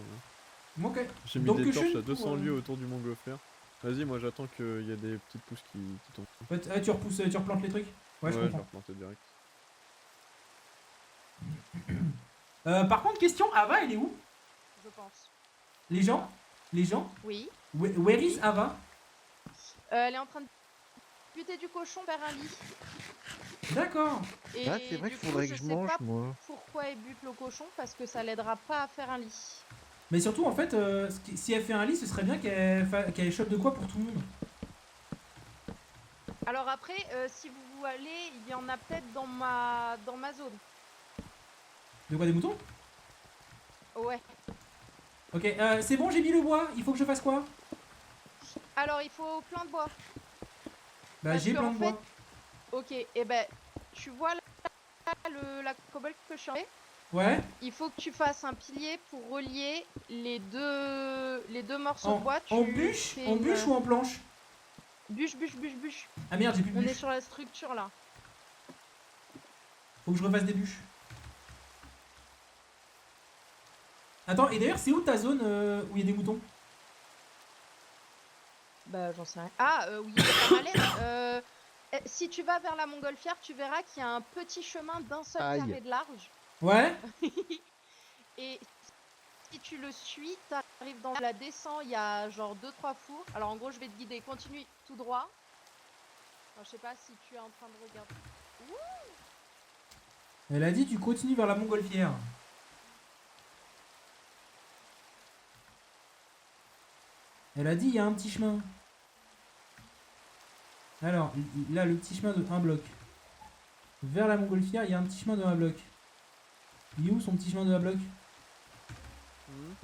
Moi. Ok. J'ai mis Donc, des que torches je- à 200 pour, lieues autour du montgolfière. Vas-y, moi j'attends qu'il y a des petites pousses qui tombent. Ah, tu replantes les trucs. Ouais, je je vais comprends. replanter direct. Par contre, question, Ava, elle est où? Je pense. Les gens? Oui. Where is Ava? Elle est en train de buter du cochon vers un lit. D'accord. Et Ah, c'est vrai du qu'il faudrait coup, que je sais mange, pas moi. pourquoi elle bute le cochon, parce que ça l'aidera pas à faire un lit. Mais surtout, en fait, si elle fait un lit, ce serait bien qu'elle chope de quoi pour tout le monde. Alors après, si vous allez, il y en a peut-être dans ma zone. De quoi, des moutons? Ouais. Ok, c'est bon, j'ai mis le bois. Il faut que je fasse quoi? Alors il faut plein de bois. Bah, Parce j'ai que, plein en de bois. Ok, et ben tu vois là, la cobble que je suis en train. Ouais. Il faut que tu fasses un pilier pour relier les deux morceaux de bois. En bûche ou en planche? Bûche. Ah merde, j'ai plus de On est bûche. sur la structure là. Faut que je refasse des bûches. Attends, et d'ailleurs, c'est où ta zone où il y a des moutons? Bah j'en sais rien. Ah oui, ça m'a l'air. Si tu vas vers la montgolfière, tu verras qu'il y a un petit chemin d'un seul carré de large. Ouais. Et si tu le suis, t'arrives Arrive dans la descente, il y a genre 2-3 fours. Alors en gros, je vais te guider. Continue tout droit. Alors, je sais pas si tu es en train de regarder. Elle a dit tu continues vers la montgolfière. Elle a dit il y a un petit chemin. Alors, là, le petit chemin de 1 bloc. Vers la montgolfière, il y a un petit chemin de 1 bloc. Il est où son petit chemin de 1 bloc?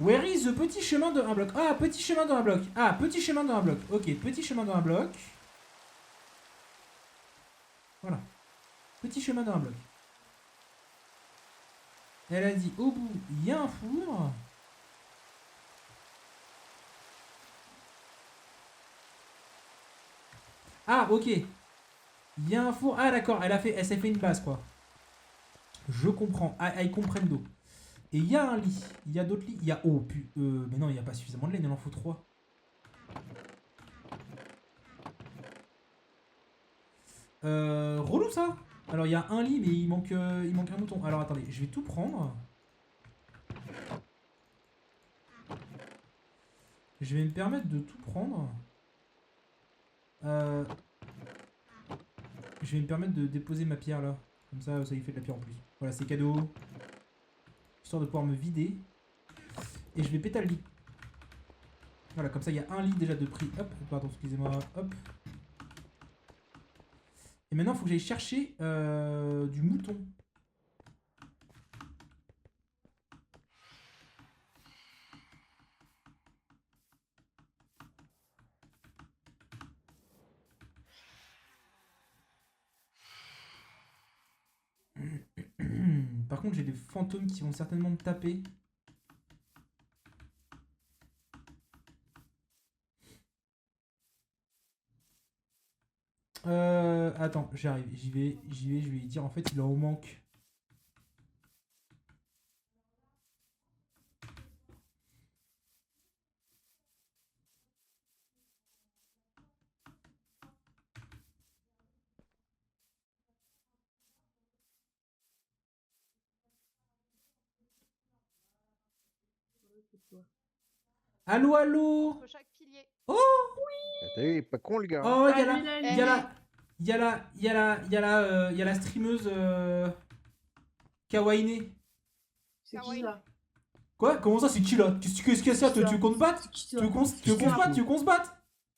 Where is the petit chemin de 1 bloc? Ah, petit chemin de 1 bloc. Ah, petit chemin de 1 bloc. Ok, petit chemin de 1 bloc. Voilà. Petit chemin de 1 bloc. Elle a dit au bout, il y a un four. Ah, ok. Il y a un four. Ah, d'accord. Elle s'est fait une base, quoi. Je comprends. Ah, ils comprennent d'eau. Et il y a un lit. Il y a d'autres lits. Il y a... Oh, mais non, il n'y a pas suffisamment de laine. Il en faut 3. Relou, ça. Alors, il y a un lit, mais il manque un mouton. Alors, attendez. Je vais tout prendre. Je vais me permettre de tout prendre. Je vais me permettre de déposer ma pierre là. Comme ça, ça y fait de la pierre en plus. Voilà, c'est cadeau. Histoire de pouvoir me vider. Et je vais péter le lit. Voilà, comme ça, il y a un lit déjà de prix. Hop, pardon, excusez-moi. Hop. Et maintenant, il faut que j'aille chercher du mouton. Par contre, j'ai des fantômes qui vont certainement me taper. Attends, j'arrive. J'y vais, je vais lui dire en fait il en manque. Allô, allô. Entre chaque pilier. Oh, T'as vu, il est pas con le gars. oh, il y a Ah, la, lui, là, il y a la, il y a la, il y a la, il y a la, il y a la streameuse Kawaii. C'est qui Kawaii. là? Quoi? Comment ça c'est qui là? Qu'est-ce qu'il y a ça? Tu veux qu'on se batte? C'est qui Tu ça? veux qu'on se batte? Tu veux qu'on se batte?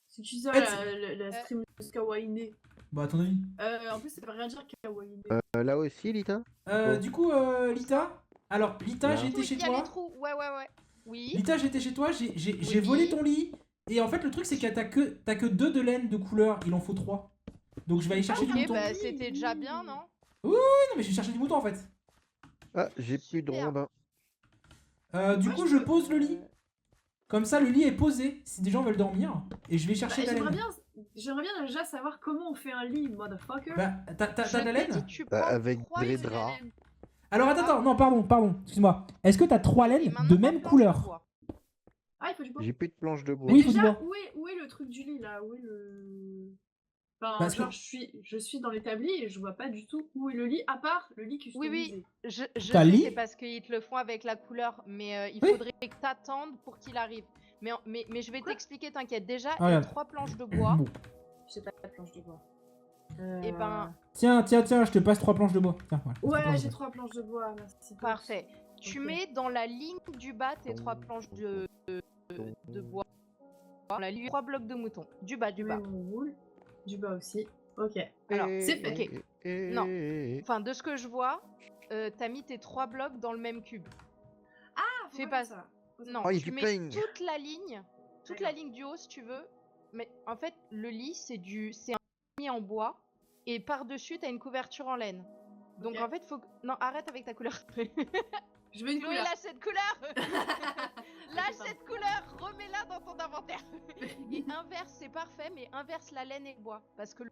C'est qui ça, Eh, la streameuse kawaii? Bah à ton avis. En plus, ça veut rien dire kawaii. Là aussi, Lita. Du coup, Lita. Alors, Lita, Là. j'ai été Oui, chez il y a toi. les trous. Ouais, ouais, ouais. Oui. Lita, j'étais chez toi, j'ai Oui. volé ton lit. Et en fait, le truc, c'est que t'as que 2 de laine de couleur. Il en faut 3. Donc, je vais aller chercher du Ok, mouton. bah c'était déjà bien, non? Non, mais je vais chercher du mouton en fait. Ah, j'ai plus de Super. rondins. Du Moi, coup, je je peux- pose le lit. Comme ça, le lit est posé. Si des gens veulent dormir. Et je vais chercher de la laine. J'aimerais bien déjà savoir comment on fait un lit, motherfucker. Bah, t'as Je de la t'ai dit, laine? tu Bah, prends avec 3 des laines. draps. Alors, attends, non, pardon, excuse-moi. Est-ce que t'as 3 Et laines maintenant, de trois même planches de couleur? bois. Ah, il faut du bois. J'ai plus de planches de bois. Mais Oui, faut du déjà, bois. où est le truc du lit là? Où est le. Enfin, Parce genre, que- je suis dans l'établi et je vois pas du tout où est le lit, à part le lit Oui, customisé. oui, je T'as sais, lit c'est parce qu'ils te le font avec la couleur, mais il Oui. faudrait que t'attendes pour qu'il arrive. Mais je vais Quoi t'expliquer, t'inquiète. Déjà, Ah, il y a regarde. 3 planches de bois. Bon. J'ai pas de planche de bois. Et ben, Tiens, je te passe 3 planches de bois. Tiens, voilà, Ouais, planches de j'ai bois. 3 planches de bois, merci. parfait. Tu Ok. mets dans la ligne du bas tes 3 planches de bois. Dans la ligne, 3 blocs de mouton. Du bas, du Du bas. bas, on roule. Du bas aussi. Ok. Alors, c'est fait. ok. Non. Enfin, de ce que je vois, t'as mis tes 3 blocs dans le même cube. Ah, faut Fais pas pas faire ça. Non, Oh, il y a tu du mets peigne. toute la ligne D'accord. du haut si tu veux. Mais en fait, le lit, c'est un lit en bois. Et par-dessus, t'as une couverture en laine. Donc Ok. en fait, faut que... Non, arrête avec ta couleur. Je veux une Chloé, couleur. lâche cette couleur. Lâche pardon. cette couleur. Remets-la dans ton inventaire. Et inverse, c'est parfait, mais inverse la laine et le bois. Parce que le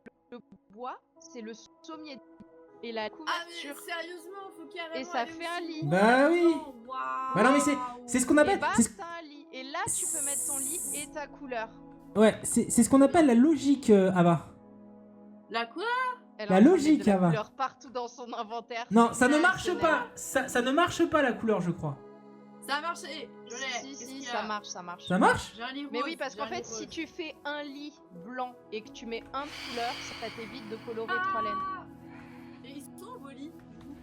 bois, c'est le sommier. Et la Ah, mais couverture... sérieusement, faut carrément. Et ça aller fait un aussi lit. loin Bah oui. là-dedans. Waouh. Bah non, mais c'est ce qu'on Et appelle. bah, c'est ce- t'as un lit. Et là, tu peux mettre ton lit et ta couleur. Ouais, c'est ce qu'on appelle la logique, Ava. La quoi? Elle La a envie de logique, mettre de la Ava. couleur partout dans son inventaire. Non, ça ne C'est marche exceptionnel. pas. Ça ne marche pas la couleur, je crois. Ça a marché. Je l'ai. Si, Qu'est-ce si, qu'il y ça a marche, ça marche. Ça marche? J'ai un lit Mais rose, oui, parce j'ai un qu'en fait, lit si rose. tu fais un lit blanc et que tu mets un de couleur, ça t'évite de colorer 3 laines. Ah. Et ils sont vos lits.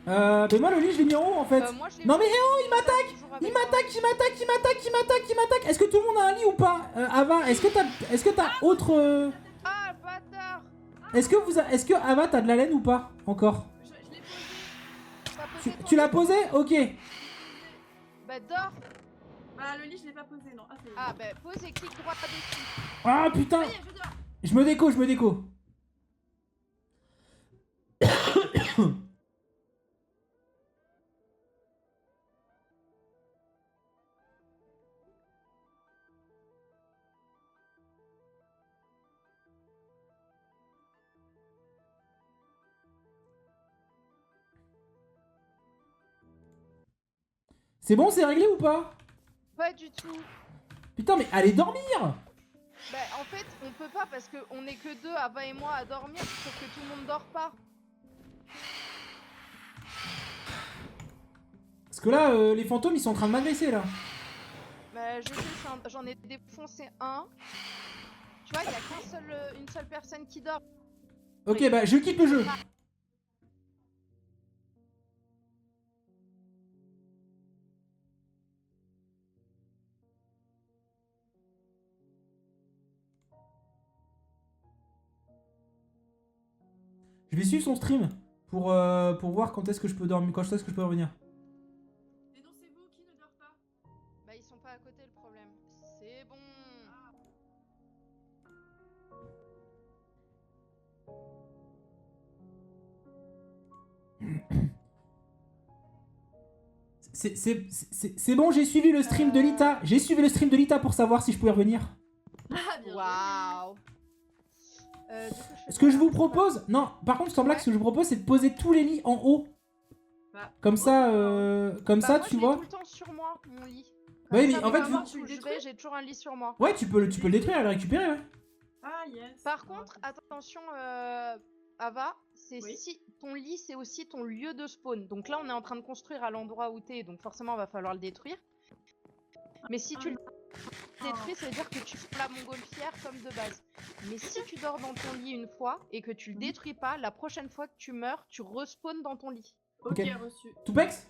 Mais moi le lit je l'ai mis en haut en fait. Moi, je l'ai Non mais il m'attaque. il m'attaque. Est-ce que tout le monde a un lit ou pas? Ava, est-ce que t'as autre... Ah, bâtard. Est-ce que Ava t'as de la laine ou pas? Encore? Je l'ai posé. T'as posé ton Tu l'as lit posé? Ok. Bah, dors. Bah le lit je l'ai pas posé non. Ah, Ah, bah, pose et clique droit dessus. Ah putain. ça y est, je dors. Je me déco. C'est bon, c'est réglé ou pas? Pas du tout. Putain, mais allez dormir! Bah, en fait, on peut pas parce qu'on est que deux, Ava et moi, à dormir, sauf que tout le monde dort pas. Parce que là, les fantômes, ils sont en train de m'agresser, là. Bah, je sais, j'en ai défoncé un. Tu vois, il y a une seule personne qui dort. Ok, bah, je quitte le jeu. Je vais suivre son stream pour voir quand est-ce que je peux dormir, quand est-ce que je peux revenir. Et non, c'est vous qui ne dort pas. Bah, ils sont pas à côté, le problème. C'est bon. C'est bon, j'ai suivi le stream de Lita. J'ai suivi le stream de Lita pour savoir si je pouvais revenir. Ah, bien Waouh. Ce que je vous propose... Non, par contre, sans blague, ce que je vous propose, c'est de poser tous les lits en haut. Bah, Comme ça, Moi, tu je l'ai vois. tout le temps sur moi, mon lit. Ouais, Comme mais ça, en fait, vraiment, tu le je détruis vais, j'ai toujours un lit sur moi. Ouais, tu peux le détruire et le récupérer, ouais. Ah, yes. Par contre, attention, Ava, c'est Oui. si ton lit, c'est aussi ton lieu de spawn. Donc là, on est en train de construire à l'endroit où t'es, donc forcément, il va falloir le détruire. Mais si tu le détruis, ça veut dire que tu fais la montgolfière comme de base. Mais si tu dors dans ton lit une fois et que tu le détruis pas, la prochaine fois que tu meurs, tu respawns dans ton lit. Ok, Ok. reçu. Toupex,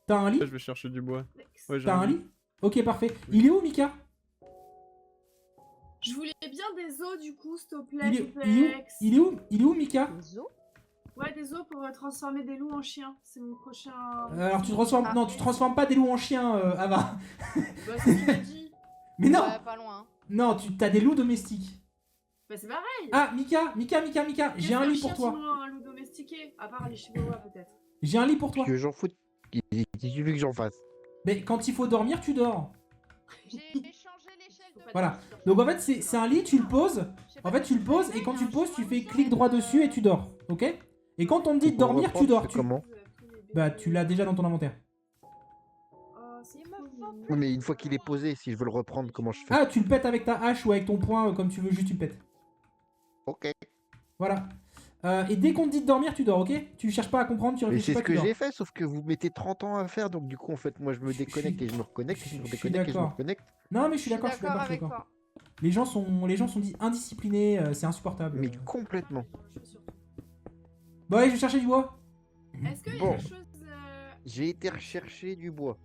t'as un lit? Je vais chercher du bois. Ouais, j'ai T'as un lit? Ok, parfait. Il est où, Mika? Je voulais bien des os du coup, s'il te plaît. Il est Toupex. où, Mika? Les os. Ouais, des os pour transformer des loups en chiens. C'est mon prochain. Alors, tu transformes... Ah. Non, tu transformes pas des loups en chiens, Ava. Bah, c'est ce qu'il m'a dit. Mais non! Ouais, pas loin. Non, t'as des loups domestiques. Bah, c'est pareil. Ah, Mika, j'ai un lit pour toi. Sinon, un loup domestiqué. À part les chihuahuas, peut-être. J'ai un lit pour toi. Que j'en fous. Qu'est-ce que tu veux que j'en fasse? Mais quand il faut dormir, tu dors. J'ai changé l'échelle de. Voilà. Donc en fait, c'est un lit, tu le poses. En fait, tu le poses et quand tu le poses, tu fais clic droit dessus et tu dors. Ok? Et quand on te dit de Pour dormir, reprendre, tu dors. tu fais comment? Bah, tu l'as déjà dans ton inventaire. Oh, c'est Il me trop faut mignon. Oui, mais une fois qu'il est posé, si je veux le reprendre, comment je fais? Ah, tu le pètes avec ta hache ou avec ton poing, comme tu veux, juste tu le pètes. Ok. Voilà. Et dès qu'on te dit de dormir, tu dors, ok? Tu cherches pas à comprendre, tu Mais réfléchis c'est pas, ce tu que dors. j'ai fait, sauf que vous mettez 30 ans à faire, donc du coup, en fait, moi, je me déconnecte et je me reconnecte, et je me je suis déconnecte et je me d'accord. reconnecte. Non, mais je Je suis suis d'accord, d'accord avec toi. Les gens sont indisciplinés, c'est insupportable. Mais complètement. Je suis sûre. Bon, allez, je vais chercher du bois. Est-ce qu'il y a Bon. des choses. J'ai été rechercher du bois.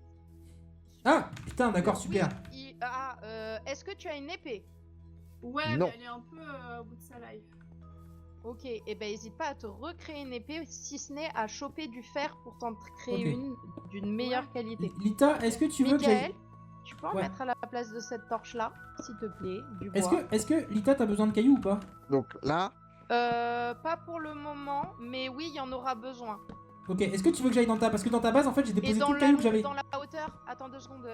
Ah, putain, d'accord, super. Oui, est-ce que tu as une épée? Ouais, Non. mais elle est un peu au bout de sa life. Ok, et ben n'hésite pas à te recréer une épée, si ce n'est à choper du fer pour t'en créer Ok. une d'une meilleure qualité. Lita, est-ce que tu veux que Michael, j'aille... tu peux en Ouais. mettre à la place de cette torche-là, s'il te plaît, du Est-ce bois. que Lita, t'as besoin de cailloux ou pas? Donc là, Pas pour le moment, mais oui, il y en aura besoin. Ok, est-ce que tu veux que j'aille dans ta... Parce que dans ta base, en fait, j'ai Et déposé dans tout le la, caillou que j'avais. dans la hauteur, attends 2 secondes,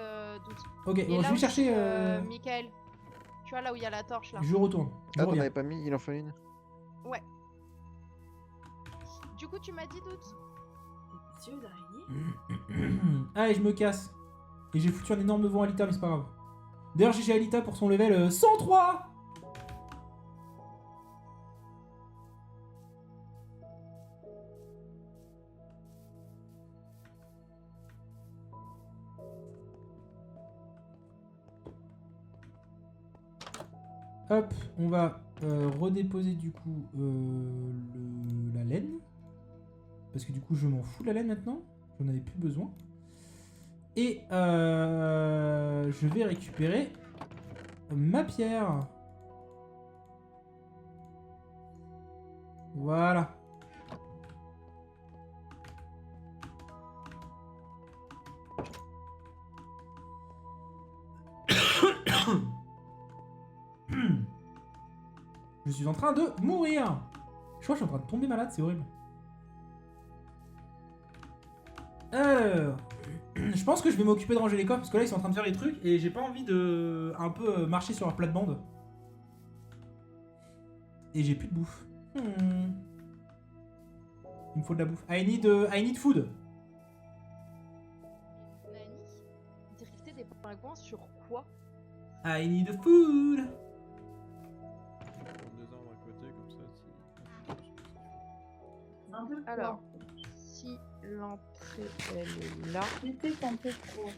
doute. Ok, Et bon, je là vais aussi, chercher... Michael, tu vois là où il y a la torche là. Je retourne. Je ah, t'en reviens. avais pas mis, il en faut une. Ouais. Du coup, tu m'as dit doute. Des yeux d'araignée. Allez, je me casse. Et j'ai foutu un énorme vent à Lita, mais c'est pas grave. D'ailleurs, GG à Lita pour son level 103. Hop, on va redéposer du coup la laine. Parce que du coup, je m'en fous de la laine maintenant. J'en avais plus besoin. Et je vais récupérer ma pierre. Voilà. Je suis en train de mourir. Je crois que je suis en train de tomber malade, c'est horrible. Alors, je pense que je vais m'occuper de ranger les coffres parce que là ils sont en train de faire les trucs et j'ai pas envie de un peu marcher sur leur plate-bande. Et j'ai plus de bouffe. Il me faut de la bouffe. I need food. Nani, drifter des pingouins sur quoi? I need food. Des arbres à côté, comme ça, Un peu Alors, si l'entrée elle est là. C'était un peu trop.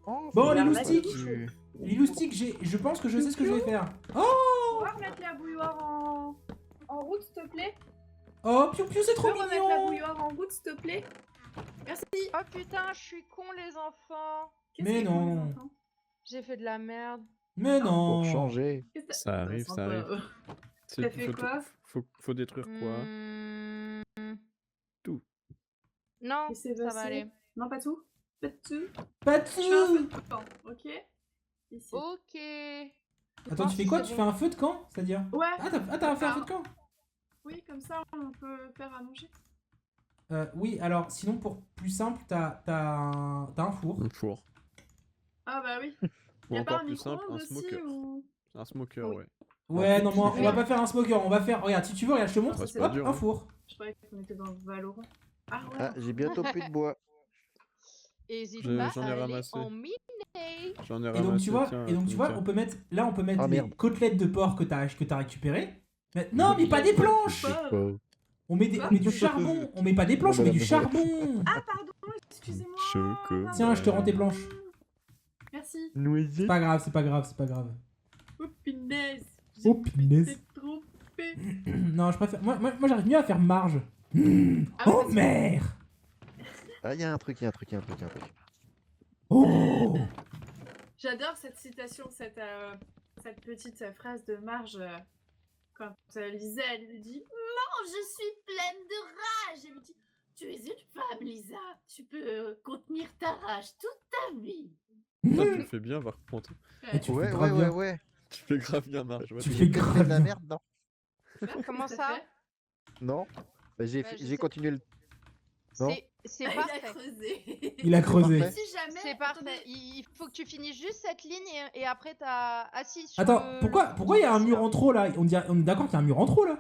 Oh, Bon, c'est les la loustiques. tu- Les loustiques, je pense que je sais ce que je vais faire. Oh, On va remettre la bouilloire en route, s'il te plaît. oh, piou piou, c'est Tu trop peux remettre la mignon. bouilloire en route, s'il te plaît. Merci. Oh putain, je suis con les enfants. Qu'est-ce Mais qui est con, les non. enfants J'ai fait de la merde. Mais non. Pour changer. Qu'est-ce que Ça arrive, Sans ça toi, arrive. T'as fait quoi? Faut détruire quoi? Tout. Non, Qu'est-ce qui s'est ça va passé? aller. Non, pas tout. Pas tout. Pas Je fais un feu tout. de camp, ok? Ici. Ok. Attends, tu fais quoi? Tu fais un feu de camp? C'est-à-dire? Ouais. Ah, t'as fait un feu de camp? Oui, comme ça, on peut faire à manger. Oui, alors sinon pour plus simple, t'as un four. Un four. Ah bah oui. Ou Y'a pas encore un plus simple, un micro-ondes aussi smoker. ou... Un smoker, Oui. ouais. Ouais, non, mais on Oui. va pas faire un smoker, on va faire. Regarde, si tu veux, regarde, je te montre. Ouais, c'est Hop, dur, un hein. four. Je croyais qu'on était dans Valorant. Ah ouais. Ah, j'ai bientôt plus de bois. Hésite Je- pas j'en ai à aller ramassé. en mine. J'en ai Et ramassé. donc tu vois, tiens, on peut mettre, là on peut mettre Ah, les merde. côtelettes de porc que t'as récupérées. Mais, non, mais pas des planches. On met du charbon. On met pas des planches, on met du charbon. Ah pardon, excusez-moi. Choco. Tiens, je te rends tes planches. Merci. C'est Noisette. pas grave, c'est pas grave, c'est pas grave. Oh punaise. Oh punaise. C'est trop fait. Non, je préfère. Moi j'arrive mieux à faire marge. Ah Oh ouais, merde. Ah, il y a un truc. Oh. J'adore cette citation, cette petite phrase de Marge quand Lisa elle lui dit "Non, je suis pleine de rage." Elle lui dit "Tu es une femme, Lisa. Tu peux contenir ta rage toute ta vie." Toi, tu le fais bien, par contre. Et tu fais Ouais, grave ouais, bien. ouais. Tu fais grave bien, Marge. ouais. Tu J'ai fais peut-être fait grave de la bien. merde, non? Comment ça? Non. Bah, Bah, je j'ai sais- continué le. Non. C'est Il a parfait. creusé. Il a creusé. Parfait. Si jamais. C'est parfait. Il faut que tu finisses juste cette ligne et après t'as assis sur Attends, le- pourquoi il y a un mur en trop là? On est d'accord qu'il y a un mur en trop là?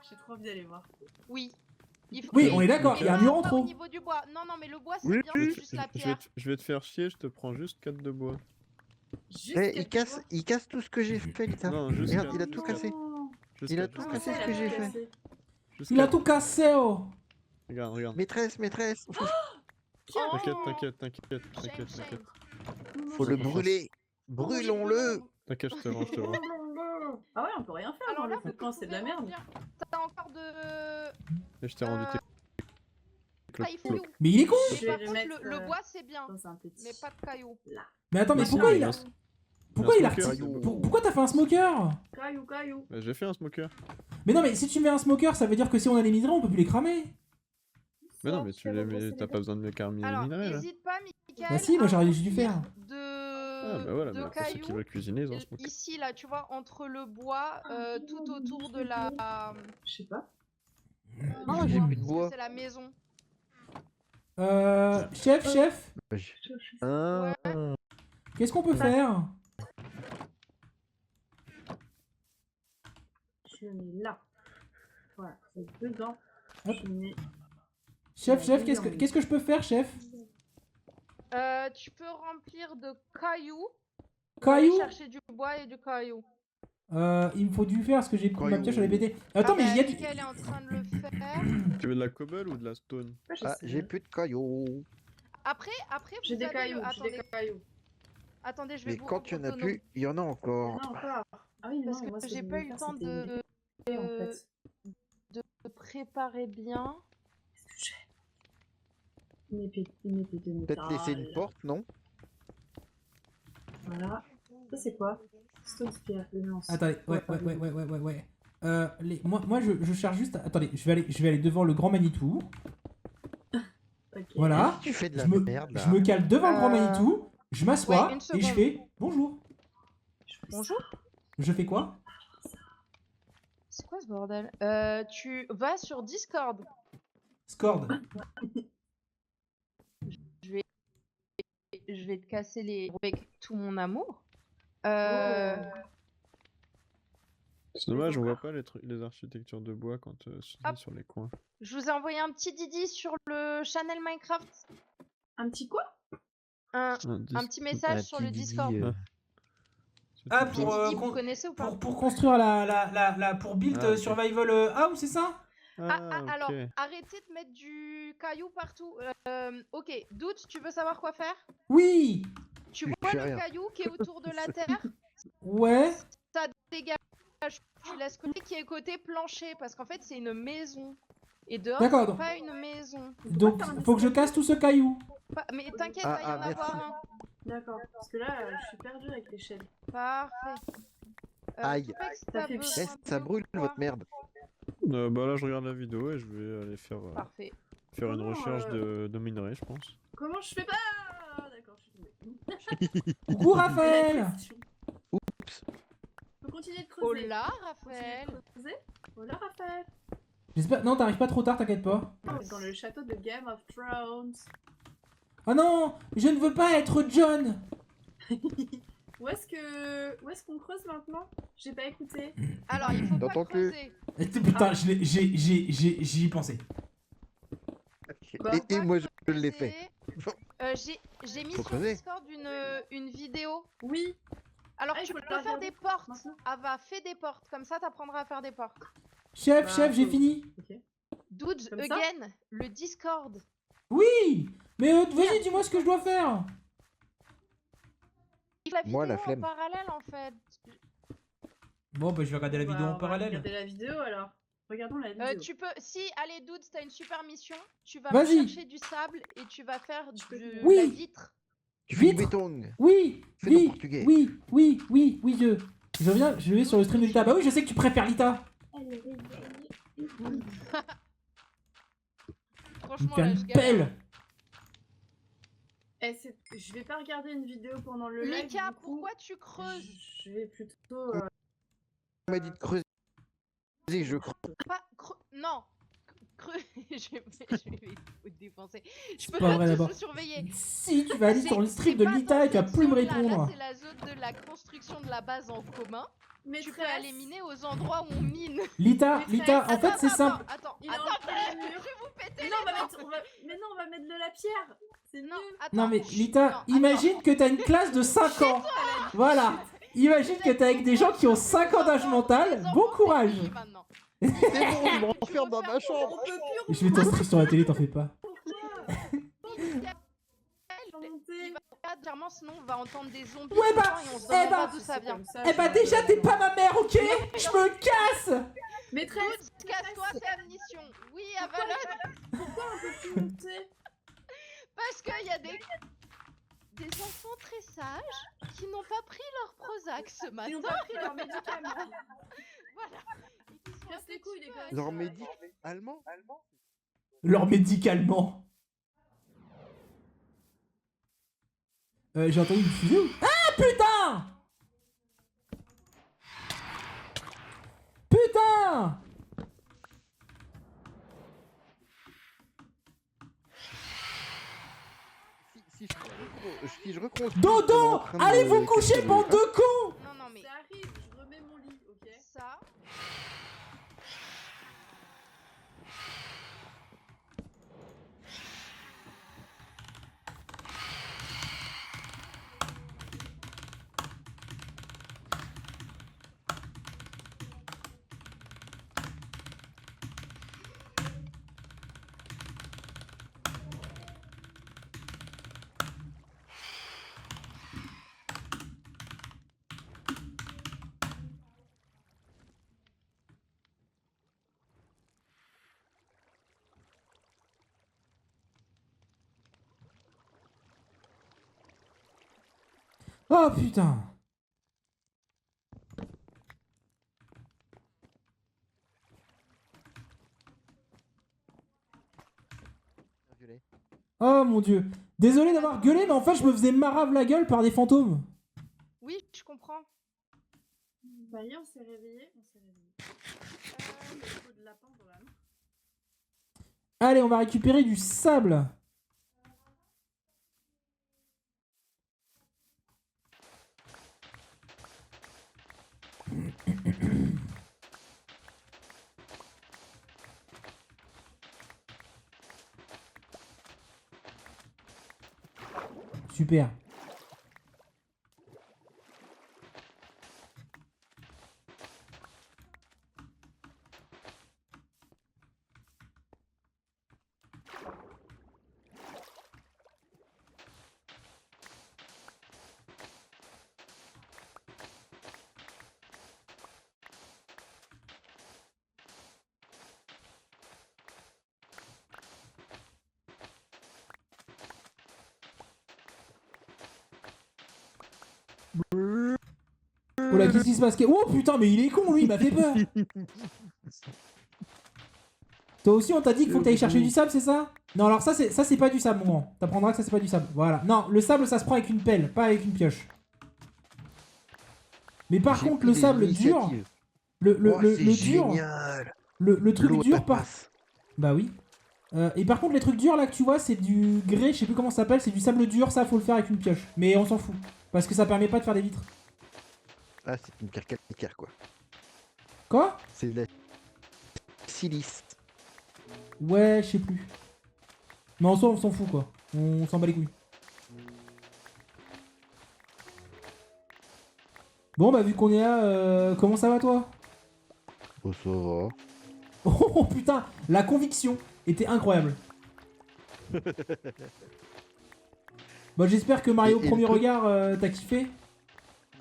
J'ai trop envie d'aller voir. Oui. Il faut- Oui, mais- on est d'accord, mais il y a un pas- mur en pas trop. Au niveau du bois. Non, mais le bois c'est Oui, bien, oui, c'est juste la je vais pierre. je vais te faire chier, je te prends juste 4 de bois. Juste Eh, quelques il casse tout ce que j'ai fait, Lita. Non, juste Regarde, quatre, il a juste tout quatre. cassé. Non. Juste Il a quatre, tout juste cassé, quatre. ce que j'ai fait. Juste Il a quatre. tout cassé, oh. Regarde, regarde. Maîtresse. T'inquiète, t'inquiète. Shame, shame. Faut le Confiance. brûler. Brûlons-le. T'inquiète, je te rends, je te rends. Ah ouais, on peut rien faire Alors dans là, le vous volcan, c'est de la pouvez merde. remplir. T'as encore de... Et je t'ai rendu tes. cailloux. Mais il est con. Mais Je par vais contre, mettre, le bois c'est bien, Dans un petit. mais pas de cailloux. Là. Mais attends, mais Bah, pourquoi c'est il a. un smoker. Pourquoi il a. smoker, retiré- c'est bon. Pourquoi t'as fait un smoker? Caillou. Bah, j'ai fait un smoker. Mais non, mais si tu mets un smoker, ça veut dire que si on a les minerais, on peut plus les cramer. Mais non, mais tu les mets, t'as pas besoin de me carminer les Alors, minerais là. n'hésite pas, Mickaël. Bah si, moi, à j'aurais dû remplir faire. Ah bah voilà, de mais après ceux qui cailloux. veulent cuisiner, ils ont un smoker. Ici, là, tu vois, entre le bois, tout autour de la... Je sais pas. Ah, j'ai plus de Parce que bois. c'est la maison. Chef, Ah. qu'est-ce qu'on peut faire? Je mets là. Voilà, c'est dedans. Hop. Je mets... Chef, qu'est-ce que je peux faire, chef? Tu peux remplir de cailloux. Caillou? Aller chercher du bois et du caillou. Il me faut du fer parce que j'ai ma pioche, elle est pétée. Attends, mais il y a du. Mickaël est en train de le faire. Tu veux de la cobble ou de la stone? Ah, j'ai plus de cailloux. Après, J'ai vous des avez cailloux, le... j'ai des cailloux. Attendez, je vais Mais vous quand il y en rendre a autonome. plus, il y en a Il y encore. en a encore. Ah oui, mais Parce non, que moi, ce que j'ai je pas voulais eu le faire, temps c'était une épée, en fait. de préparer bien. Qu'est-ce que j'ai? Une épée de Peut-être laisser une métal. porte, non? Voilà. Ça, c'est quoi? Stone Spear, le lance. Attendez, ouais. Moi je cherche juste. Attendez, je vais aller devant le grand Manitou. Ok. Voilà. Qu'est-ce que tu fais de la Je me, merde je là? me cale devant le grand Euh, Manitou. Je Ouais, m'assois une et je seconde. fais bonjour. Bonjour. Je fais quoi? C'est quoi ce bordel? Tu vas sur Discord. Scord. Je vais te casser les avec tout mon amour. C'est dommage, on voit pas les architectures de bois quand c'est Hop. sur les coins. Je vous ai envoyé un petit Didi sur le channel Minecraft. Un petit quoi? Un Un petit message Un sur petit le Didi, Discord. C'est Ah, tout Petit pour, ça. Didi, vous connaissez ou pas? pour construire pour build Ah, ok. survival house, c'est ça? Alors, ok. arrêtez de mettre du caillou partout. Ok, Doute, tu veux savoir quoi faire? Oui. Tu Je vois fais le rien. caillou qui est autour de la terre? Ouais. Ça dégage. Tu laisses côté qui est côté plancher parce qu'en fait c'est une maison. Et dehors D'accord, c'est donc- pas une maison. Donc faut que je casse tout ce caillou. Mais t'inquiète, Ah, va y en merci. avoir un. D'accord. Parce que là, je suis perdue avec l'échelle. Parfait. Aïe. Topex, Ça t'as fait besoin Eh, ça de brûle quoi? votre merde. Bah là, je regarde la vidéo et je vais aller faire Parfait. une Comment, recherche de minerais, je pense. Comment je fais pas? Ah, d'accord, je suis tombée. Coucou Raphaël. La question. Je peux continuer de creuser. Hola Continuer Raphaël. de creuser. Hola Raphaël. J'espère. Non, t'arrives pas trop tard, t'inquiète pas. Dans le château de Game of Thrones. Oh non, je ne veux pas être John. Où est-ce qu'on creuse maintenant? J'ai pas écouté. Alors il faut pas T'entends-tu? creuser. Putain, j'y ai pensé. Bah, Et moi, je Pas l'ai fait. creuser. J'ai mis Faut sur creuser. Discord une vidéo. Oui. Alors Ah, il tu faut peux la faire regarder des portes. maintenant. Ah va, fais des portes. Comme ça t'apprendras à faire des portes. Chef, Bah, chef, j'ai faut- fini. Ok. Dude, Comme ça again, le Discord. Oui. Mais vas-y, dis-moi ce que je dois faire. La Moi, la vidéo en flemme. parallèle en fait. Bon, bah je vais regarder la Bah, vidéo on en va parallèle. Regardez la vidéo alors. Regardons la vidéo. Tu peux, si, allez, Dude, t'as une super mission. Tu vas me Vas-y. chercher du sable et tu vas faire de Oui. la vitre. Tu fais du Vitre. béton. Oui, Fais ton oui, portugais. oui, je viens, je vais sur le stream de Lita. Bah oui, je sais que tu préfères Lita. Franchement, Faire là, une je galère. pelle. Je vais pas regarder une vidéo pendant le live. Mika, du coup. pourquoi tu creuses? Je vais plutôt. On m'a dit de creuser. Je creuse. Pas non. Je vais te défoncer. Je peux pas pas vrai, tous d'abord. vous surveiller. Si tu vas aller sur le C'est stream de pas Lita dans et tu vas cette plus me zone-là. Là, répondre. c'est la zone de la construction de la base en commun. Mais Tu peux aller miner aux endroits où on mine. Lita, Mais Lita, en Attends, fait c'est attends, simple. Attends, Il est attends, entre les je murs. vais vous péter Mais les non, on va dents. mettre, mais non, on va mettre de la pierre. C'est Non, mieux. attends. Non mais chut, Lita, non, imagine que t'as une classe de 5 ans. Voilà. Imagine que t'es avec des gens qui ont 5 ans d'âge mental. Bon courage. C'est bon, je m'enferme dans ma chambre. On peut plus Je vais t'enregistrer sur la télé, t'en fais pas. remonter. Clairement, sinon on va entendre des zombies Ouais, tout le bah, temps et on se eh demande bah, pas d'où ça vient. Eh bah déjà t'es pas ma mère, ok? Je me casse. Maîtresse, Dude, casse-toi, c'est ammunition. Oui, Avalon, pourquoi on peut plus monter? parce qu'il y a des enfants très sages qui n'ont pas pris leur Prozac ce Ils matin. n'ont pas pris leur médicament. Voilà. Et qui sont Casse un les couilles, petit les peu gosses. Leur médic allemand. Leur médicalement. J'ai entendu une fusée ou... Ah putain! Putain! Si je reconstruis. Dodo! Allez vous coucher, bande de cons! Non, non, mais Ça arrive, je remets mon lit, ok? ça. Oh putain. Violet. Oh mon dieu. Désolé d'avoir gueulé, mais en fait, je me faisais marave la gueule par des fantômes. Oui, je comprends. Bah, hier, on s'est réveillé. Le pot de lapin dans la main. Allez, on va récupérer du sable. Super. Oh là, qu'est-ce qui se passe? Oh putain, mais il est con, lui, il m'a fait peur. Toi aussi, on t'a dit qu'il faut que t'ailles chercher du sable, c'est ça? Non, alors ça, c'est pas du sable, mon grand. T'apprendras que ça, c'est pas du sable. Voilà. Non, le sable, ça se prend avec une pelle, pas avec une pioche. Mais par J'ai contre, pris le des sable dur, initiatives. le Oh, c'est dur, génial. le truc L'eau, dur, elle par... passe. Bah oui. Et par contre, les trucs durs, là, que tu vois, c'est du grès, je sais plus comment ça s'appelle, c'est du sable dur, ça, faut le faire avec une pioche. Mais on s'en fout. Parce que ça permet pas de faire des vitres. Ah, c'est une pierre calcaire, quoi. Quoi? C'est de la silice. Ouais, je sais plus. Mais en soi, on s'en fout, quoi. On s'en bat les couilles. Bon, bah, vu qu'on est là, comment ça va, toi? Oh, ça va. Oh putain, la conviction était incroyable. Bah, j'espère que Mario Et le Premier truc- Regard, t'as kiffé.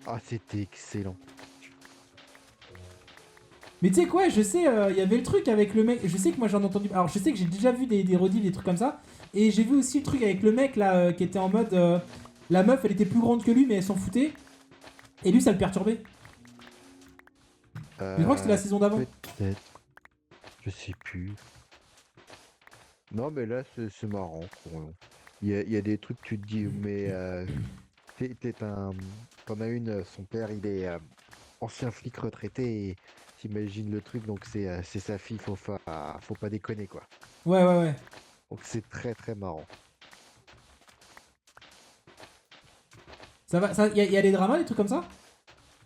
Ah, c'était excellent. Mais tu sais quoi, je sais, il y avait le truc avec le mec. Je sais que moi j'en ai entendu. Alors, je sais que j'ai déjà vu des rediffs, des trucs comme ça. Et j'ai vu aussi le truc avec le mec là, qui était en mode. La meuf, elle était plus grande que lui, mais elle s'en foutait. Et lui, ça le perturbait. Mais je crois que c'était la saison d'avant. Peut-être. Je sais plus. Non, mais là, c'est marrant, quoi. Il y a des trucs, tu te dis, mais t'en as une, son père, il est ancien flic retraité, et t'imagines le truc, donc c'est sa fille, faut pas déconner, quoi. Ouais, ouais, ouais. Donc c'est très très marrant. Ça va, ça, y a des dramas, des trucs comme ça?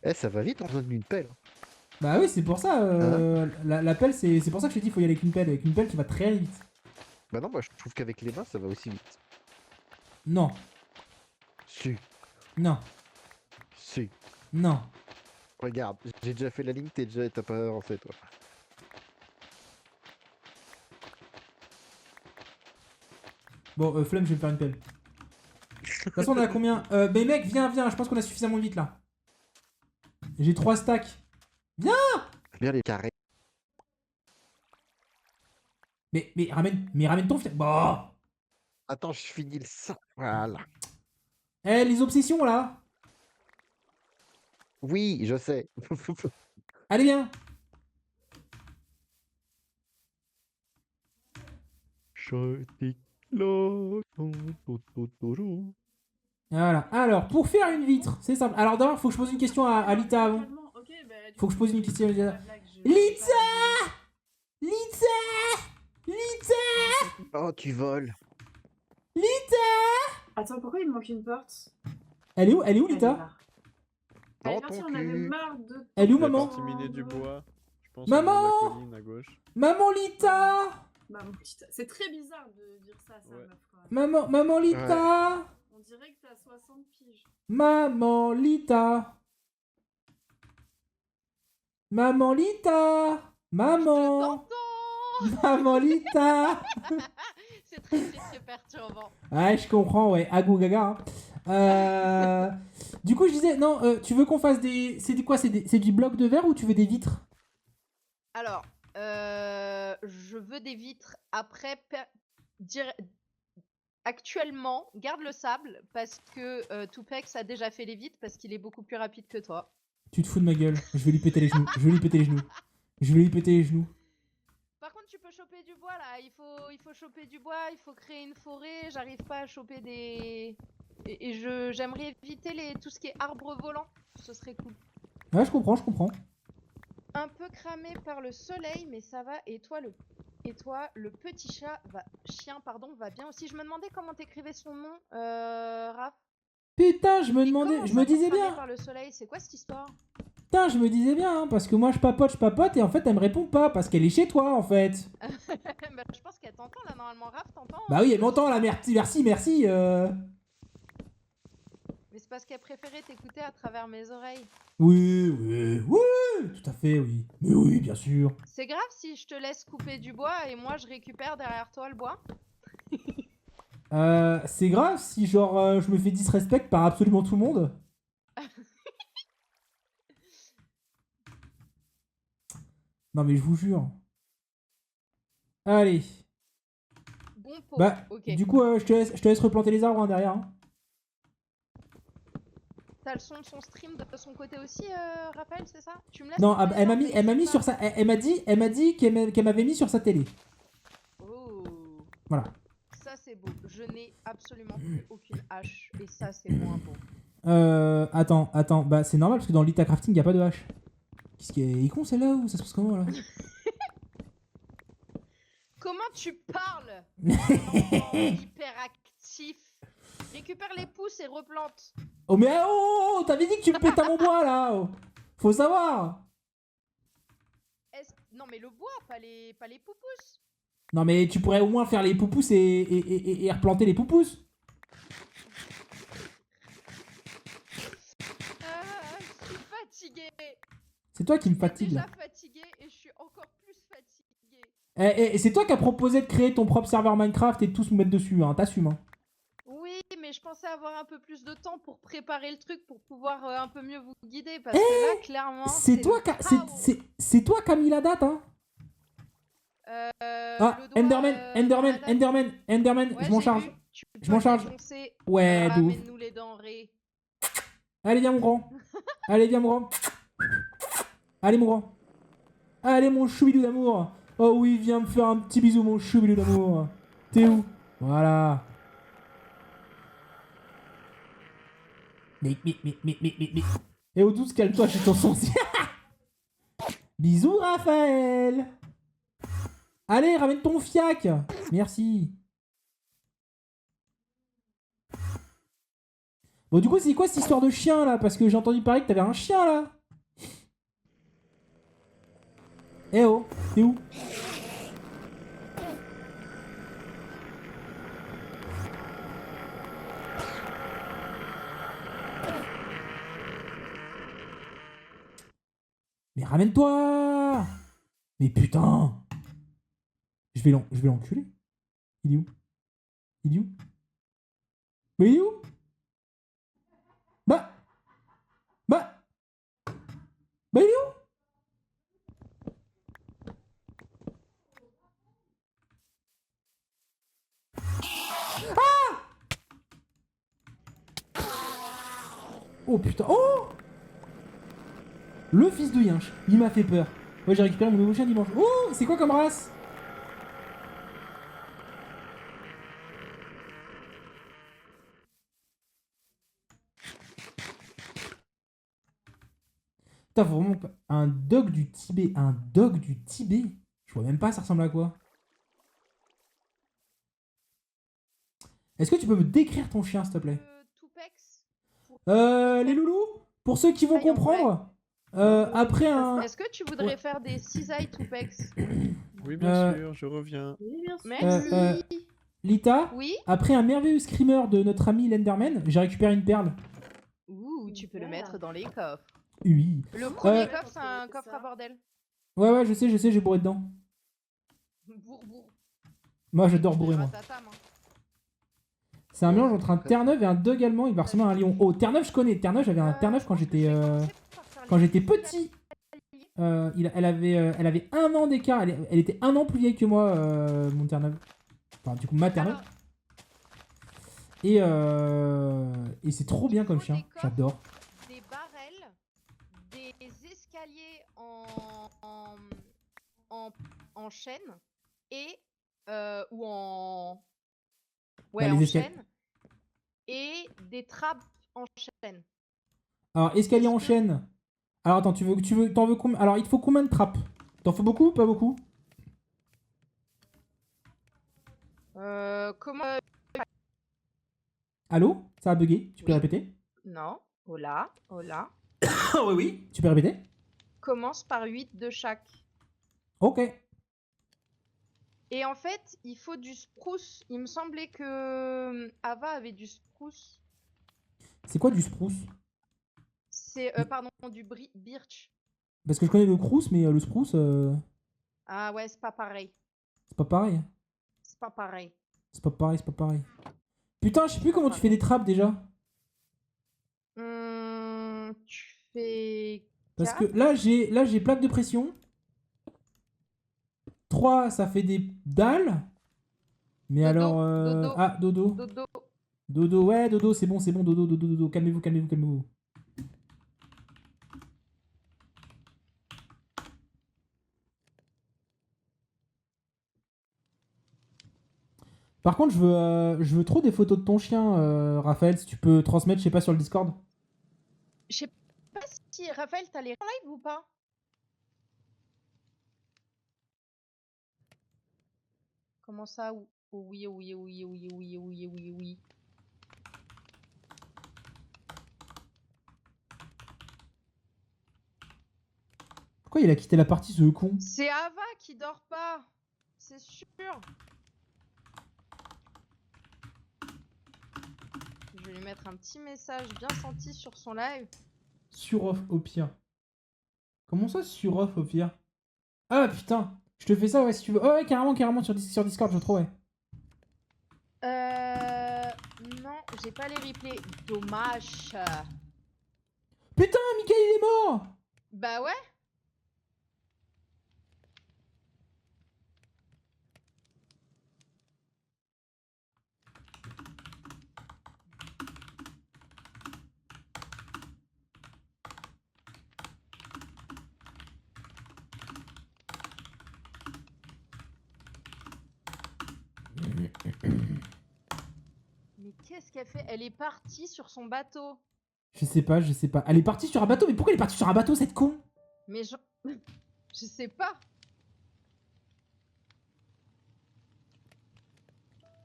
Eh, ça va vite, on besoin d'une pelle. Bah oui, c'est pour ça. La pelle, c'est pour ça que je te dis, faut y aller avec une pelle. Avec une pelle qui va très vite. Bah non, moi je trouve qu'avec les mains, ça va aussi vite. Non, Si, non, si. non. Regarde, j'ai déjà fait la ligne, t'as pas avancé, toi. Bon, flemme, je vais me faire une pelle. De toute façon, on a combien? Mais mec, viens, viens, je pense qu'on a suffisamment vite là. J'ai 3 stacks. Bien les carrés. Mais ramène ton fier. Bon. Attends, je finis le ça. Voilà. Eh, les obsessions là. Oui, je sais. Allez, viens. Voilà. Alors, pour faire une vitre, c'est simple. Alors, d'abord, faut que je pose une question à Lita avant. Ok, bah, du Faut que je pose une question à Lita. la blague, Lita Lita Lita Oh, tu voles. Attends, pourquoi il me manque une porte? Elle est où, Elle est Lita? là. Elle est Dans partie, ton on avait cul. marre de... Elle est où, La maman? partie minée du bois. Je pense Maman au niveau de la colline à gauche. Maman Lita Bah, mon petit... C'est très bizarre de dire ça, ça Ouais. meuf, quand même. Maman Lita On dirait que t'as 60 piges. Maman Lita Maman Lita Maman T'entends. Maman Lita C'est très perturbant. Ouais, je comprends, ouais. Agou gaga. Hein. Du coup, je disais, non, tu veux qu'on fasse des... C'est du quoi? C'est du bloc de verre ou tu veux des vitres? Alors, je veux des vitres après Actuellement, garde le sable parce que Tupex a déjà fait les vides parce qu'il est beaucoup plus rapide que toi. Tu te fous de ma gueule. Je vais lui péter les genoux. Je vais lui péter les genoux. Je vais lui péter les genoux. Par contre, tu peux choper du bois là. Il faut choper du bois, il faut créer une forêt. J'arrive pas à choper des. Et j'aimerais éviter tout ce qui est arbres volants. Ce serait cool. Ouais, je comprends, je comprends. Un peu cramé par le soleil, mais ça va. Et toi, le petit chien, va bien aussi. Je me demandais comment t'écrivais son nom, Raph. Putain, je me Et demandais, comment je ça, me t'es disais cramé bien. par le soleil, c'est quoi cette histoire? Putain, je me disais bien, hein, parce que moi je papote, et en fait elle me répond pas, parce qu'elle est chez toi en fait. Bah, je pense qu'elle t'entend là, normalement. Raph, t'entends? Bah oui, elle m'entend là, merci. Mais c'est parce qu'elle préférait t'écouter à travers mes oreilles. Oui, tout à fait, oui. Mais oui, bien sûr. C'est grave si je te laisse couper du bois et moi je récupère derrière toi le bois? C'est grave si genre je me fais disrespect par absolument tout le monde. Non mais je vous jure. Allez. Bon pot, Bah, ok. du coup, je te laisse replanter les arbres hein, derrière. Hein. T'as le son de son stream de son côté aussi, Raphaël, c'est ça? Tu me laisses Non, planter les elle m'a arbres, mis, mais elle m'a mis n'hésite sur pas. sa, elle m'a dit qu'elle m'avait mis sur sa télé. Oh. Voilà. Ça c'est beau. Je n'ai absolument plus aucune hache et ça c'est moins beau. Attends, bah c'est normal parce que dans l'Ita Crafting y a pas de hache. Qu'est-ce qui est con celle-là ou ça se passe comment là? Comment tu parles? Enfant hyperactif. Récupère les pousses et replante. Oh mais t'avais dit que tu me pétais à mon bois là. Oh. Faut savoir. Non mais le bois, pas les poupous. Non mais tu pourrais au moins faire les poupous et replanter les poupous. Je suis fatiguée. C'est toi qui me J'étais fatigue là. déjà fatiguée et je suis encore plus fatiguée. Et c'est toi qui as proposé de créer ton propre serveur Minecraft et de tous nous mettre dessus, hein. T'assumes, hein. Oui, mais je pensais avoir un peu plus de temps pour préparer le truc pour pouvoir un peu mieux vous guider parce que là clairement C'est toi le qui chaos. c'est toi qui as mis la date, hein. Ah, le doigt, dans la date. Enderman, Ouais, je m'en j'ai charge. vu. Tu Je peux m'en charge. défoncer. Ouais, de ouf. Ramène-nous les denrées. Allez, viens mon grand. Allez, viens mon grand. Allez mon grand. Allez mon choubilou d'amour. Oh oui, viens me faire un petit bisou mon choubilou d'amour. T'es où? Voilà. Mais. Et au douce, calme-toi, je suis ton son. Bisous Raphaël. Allez, ramène ton fiac. Merci. Bon, du coup, c'est quoi cette histoire de chien là? Parce que j'ai entendu parler que t'avais un chien là. Eh oh, t'es où? Mais ramène-toi! Mais putain! Je vais l'enculer. Il est où? Il est où? Mais il est où? Bah! Il est où? Oh putain! Oh! Le fils de Yinch, il m'a fait peur. Ouais, j'ai récupéré mon nouveau chien dimanche. Oh! C'est quoi comme race? Putain, faut vraiment pas. Un dog du Tibet. Un dog du Tibet? Je vois même pas, ça ressemble à quoi? Est-ce que tu peux me décrire ton chien, s'il te plaît? Tupex. Les loulous, pour ceux qui vont Rayon comprendre, après un... Est-ce que tu voudrais Ouais. faire des cisailles Tupex? Oui, bien sûr, je reviens. Oui, bien sûr. Merci. Lita, Oui. après un merveilleux screamer de notre ami Lenderman, j'ai récupéré une perle. Ouh, tu peux le mettre dans les coffres. Oui. Le premier Euh, coffre, c'est un coffre à bordel. Ouais, je sais, j'ai bourré dedans. Bourbour. Moi, j'adore bourrer, moi. Ratata, moi. C'est un mélange entre un Terre-Neuve et un dog allemand, il va ressembler à un lion. Oh, Terre-Neuve, je connais. Terre-Neuve, j'avais un Terre-Neuve quand j'étais petit. Elle avait 1 an d'écart. Elle était 1 an plus vieille que moi, mon Terre-Neuve. Enfin, du coup, ma Terre-Neuve. Et c'est trop bien comme faut chien. des coffres. J'adore. Des barrels, des escaliers en chaîne et ou en ouais Bah, les en escaliers. chaîne et des trappes en chaîne. Alors, escalier Est-ce en que- chaîne. Alors, attends, t'en veux combien? Alors, il te faut combien de trappes? T'en faut beaucoup ou pas beaucoup? Comment Allô? Ça a bugué. Tu peux Oui. répéter? Non. Hola, hola. Ah oui, oui. Tu peux répéter? Commence par 8 de chaque. Ok. Et en fait, il faut du spruce. Il me semblait que Ava avait du spruce. C'est quoi du spruce? C'est pardon, du birch. Parce que je connais le crous, mais le spruce, Ah ouais, c'est pas pareil. c'est pas pareil. C'est pas pareil. C'est pas pareil, c'est pas pareil. Putain, je sais plus comment tu fais des trappes déjà. Tu fais Parce que 4. là j'ai plaque de pression. 3, ça fait des dalles. Mais Dodo, alors. dodo. Ah, dodo. Dodo. Dodo, ouais, dodo, c'est bon, dodo, dodo, dodo. Calmez-vous, calmez-vous, calmez-vous. Par contre, je veux trop des photos de ton chien, Raphaël, si tu peux transmettre, je sais pas, sur le Discord. Je sais pas si Raphaël, t'as les live ou pas? Comment ça? Oui, oui, oui, oui, oui, oui, oui, oui. Pourquoi il a quitté la partie, ce con? C'est Ava qui dort pas. C'est sûr. Je vais lui mettre un petit message bien senti sur son live. Sur off au pire. Comment ça, sur off au pire? Ah putain, je te fais ça, ouais, si tu veux. Oh, ouais, carrément, carrément, sur Discord, je trouve, ouais. Non, j'ai pas les replays. Dommage. Putain, Mickaël, il est mort! Bah ouais. Mais qu'est-ce qu'elle fait? Elle est partie sur son bateau. Je sais pas, je sais pas. Elle est partie sur un bateau, mais pourquoi elle est partie sur un bateau, cette con? Mais je... je sais pas.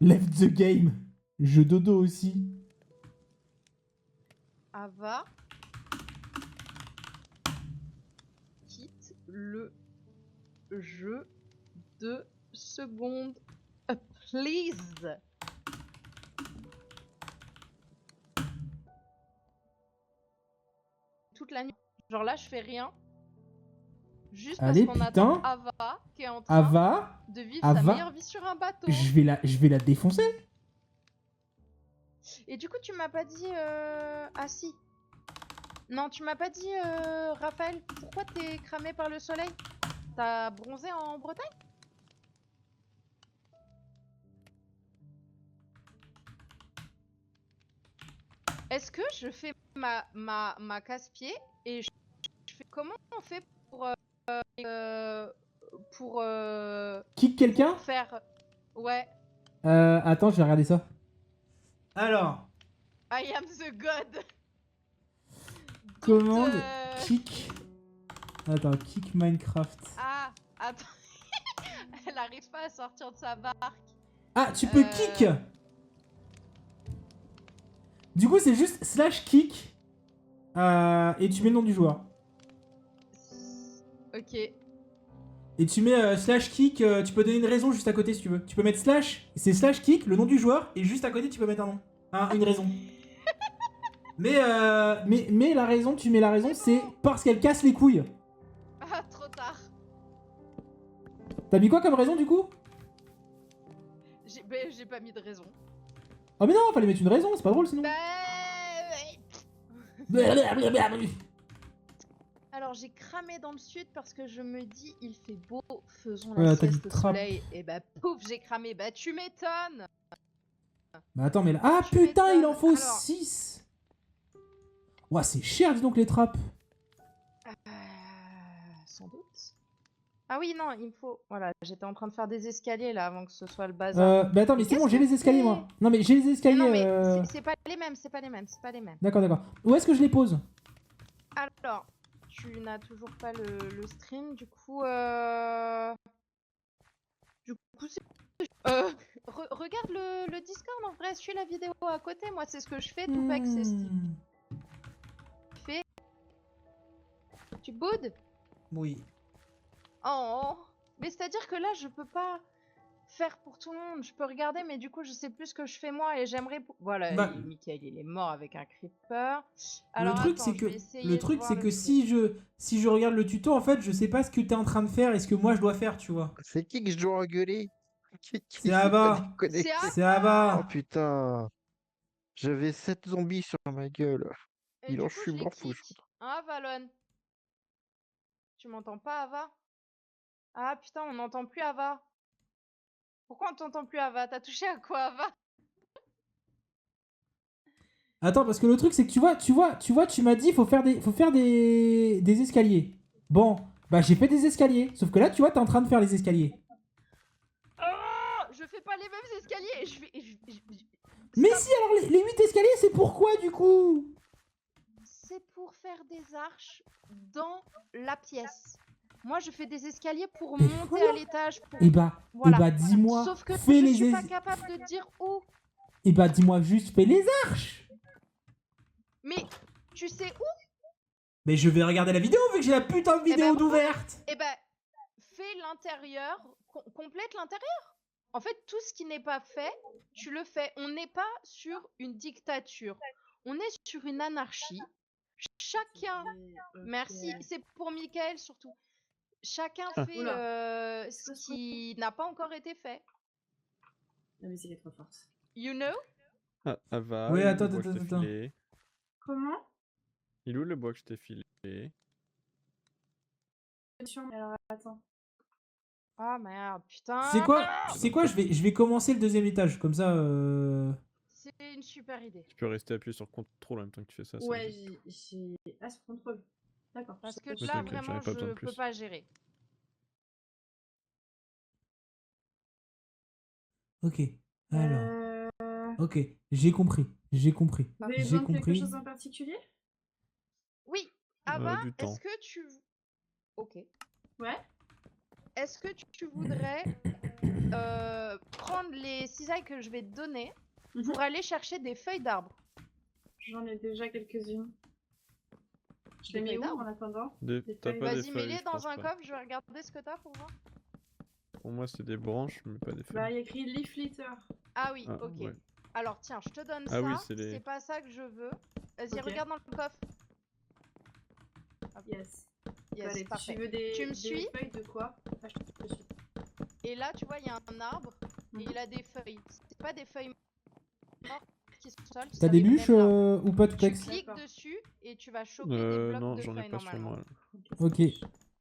Left the game. Je dodo aussi. Ava quitte le jeu 2 secondes. Please. Toute la nuit. Genre là, je fais rien. Juste Allez, parce qu'on attend putain. Ava qui est en train Ava, de vivre sa Ava. meilleure vie sur un bateau. Je vais la défoncer. Et du coup, tu m'as pas dit... Ah si. Non, tu m'as pas dit, Raphaël, pourquoi t'es cramé par le soleil? T'as bronzé en Bretagne? Est-ce que je fais ma casse-pied et je fais... Comment on fait pour Kick quelqu'un? faire... Ouais. Attends, je vais regarder ça. Alors, I am the god. commande Don't, kick. Attends, kick Minecraft. Ah, attends. Elle arrive pas à sortir de sa barque. Ah, tu peux kick. Du coup, c'est juste slash kick. Et tu mets le nom du joueur. Ok. Et tu mets slash kick, tu peux donner une raison juste à côté si tu veux. Tu peux mettre slash, c'est slash kick, le nom du joueur, et juste à côté tu peux mettre un nom. Une raison. mais la raison, tu mets la raison, c'est parce qu'elle casse les couilles. Ah, trop tard. T'as mis quoi comme raison du coup? J'ai pas mis de raison. Oh mais non, fallait mettre une raison, c'est pas drôle sinon. Alors j'ai cramé dans le sud parce que je me dis il fait beau, faisons Ouais, la t'as dit sieste au trappe. soleil. Et bah pouf, j'ai cramé. Bah tu m'étonnes. Mais attends, mais là... Ah Tu putain, il en m'étonnes. faut Alors- 6. Ouah, c'est cher, dis donc, les trappes. Sans doute. Ah oui, non, il me faut... Voilà, j'étais en train de faire des escaliers, là, avant que ce soit le bazar. Bah attends, mais Mais c'est bon, qu'est-ce j'ai que les escaliers, c'est moi. Non, mais j'ai les Mais escaliers. non, mais c'est pas les mêmes, c'est pas les mêmes, c'est pas les mêmes. D'accord, d'accord. Où est-ce que je les pose? Alors, tu n'as toujours pas le stream, du coup... regarde le Discord, en vrai, suis la vidéo à côté, moi, c'est ce que je fais, Tupac, c'est ce qu'il Hmm. fait. Tu boudes? Oui. Oh, mais c'est-à-dire que là, je peux pas faire pour tout le monde. Je peux regarder, mais du coup, je sais plus ce que je fais moi et j'aimerais. Voilà, Bah- Michael, il est mort avec un creeper. Le Alors, truc, attends, c'est je que, vais essayer le de truc, voir c'est le que vidéo. si je regarde le tuto, en fait, je sais pas ce que t'es en train de faire et ce que moi je dois faire, tu vois. C'est qui que je dois engueuler? C'est Ava. C'est Déconnecté. C'est Oh Ava. putain. J'avais 7 zombies sur ma gueule. Et Il du en coup, suis je les mort, faut que je kick. Hein, Valon? Tu m'entends pas, Ava? Ah putain, on n'entend plus Ava. Pourquoi on t'entend plus, Ava? T'as touché à quoi, Ava? Attends, parce que le truc, c'est que tu m'as dit, faut faire des escaliers. Bon, bah j'ai fait des escaliers. Sauf que là, tu vois, t'es en train de faire les escaliers. Oh, je fais pas les mêmes escaliers. Mais Stop. si, alors les 8 escaliers, c'est pourquoi du coup? C'est pour faire des arches dans la pièce. Moi, je fais des escaliers pour Et monter voilà. à l'étage. Pour... Et bah, Voilà. dis-moi, Sauf que fais je les suis pas es- capable de dire où. Et bah, dis-moi juste, fais les arches. Mais tu sais où? Mais je vais regarder la vidéo vu que j'ai la putain de Eh vidéo ben, d'ouverte. Eh ben, fais l'intérieur, complète l'intérieur. En fait, tout ce qui n'est pas fait, tu le fais. On n'est pas sur une dictature. On est sur une anarchie. Chacun, merci, c'est pour Michael surtout. Chacun fait Oula. ce qui n'a pas encore été fait. La musique est trop forte. You know? Ah, Ava, Ouais, il est où attends, le bois que je t'ai attends. filé? Comment? Il est où le bois que je t'ai filé? Alors attends. Ah merde, putain. Tu sais quoi, je vais commencer le deuxième étage, comme ça. C'est une super idée. Tu peux rester appuyé sur contrôle en même temps que tu fais ça. ça Ouais, me- j'ai. Ah, sur contrôle. D'accord. Parce que Mais là, t'inquiète, j'en ai vraiment, pas besoin je de peux plus. pas gérer. Ok. Alors. Euh... Ok, j'ai compris. J'ai compris. Vous avez J'ai besoin de quelque compris. chose en particulier? Oui, Ava, du temps. est-ce que tu... Ok. Ouais. Est-ce que tu voudrais prendre les cisailles que je vais te donner pour aller chercher des feuilles d'arbre? J'en ai déjà quelques-unes. Je Des les mets feuilles où d'arbre en attendant? Des- Des T'as feuilles. pas des Vas-y, feuilles, mets-les je dans pense un pas. coffre, je vais regarder ce que t'as pour voir. Pour moi, c'est des branches, mais pas des Bah, feuilles. il y a écrit leaf litter. Ah oui, Ah, ok. ouais. Alors tiens, je te donne Ah ça, oui, c'est les- c'est pas ça que je veux. Vas-y, Ok. regarde dans le coffre. Yes. Yes, Allez, parfait. tu veux des, Tu me des suis? feuilles de quoi? Ah, je te suis. Et là, tu vois, il y a un arbre et Mhm. il a des feuilles. C'est pas des feuilles mortes qui sont seules. T'as c'est des les bûches mêmes arbres. ou pas, Tu Tupex? cliques D'accord. dessus et tu vas choper des blocs Non, de j'en ai feuilles pas sur normalement. moi. Là. Ok.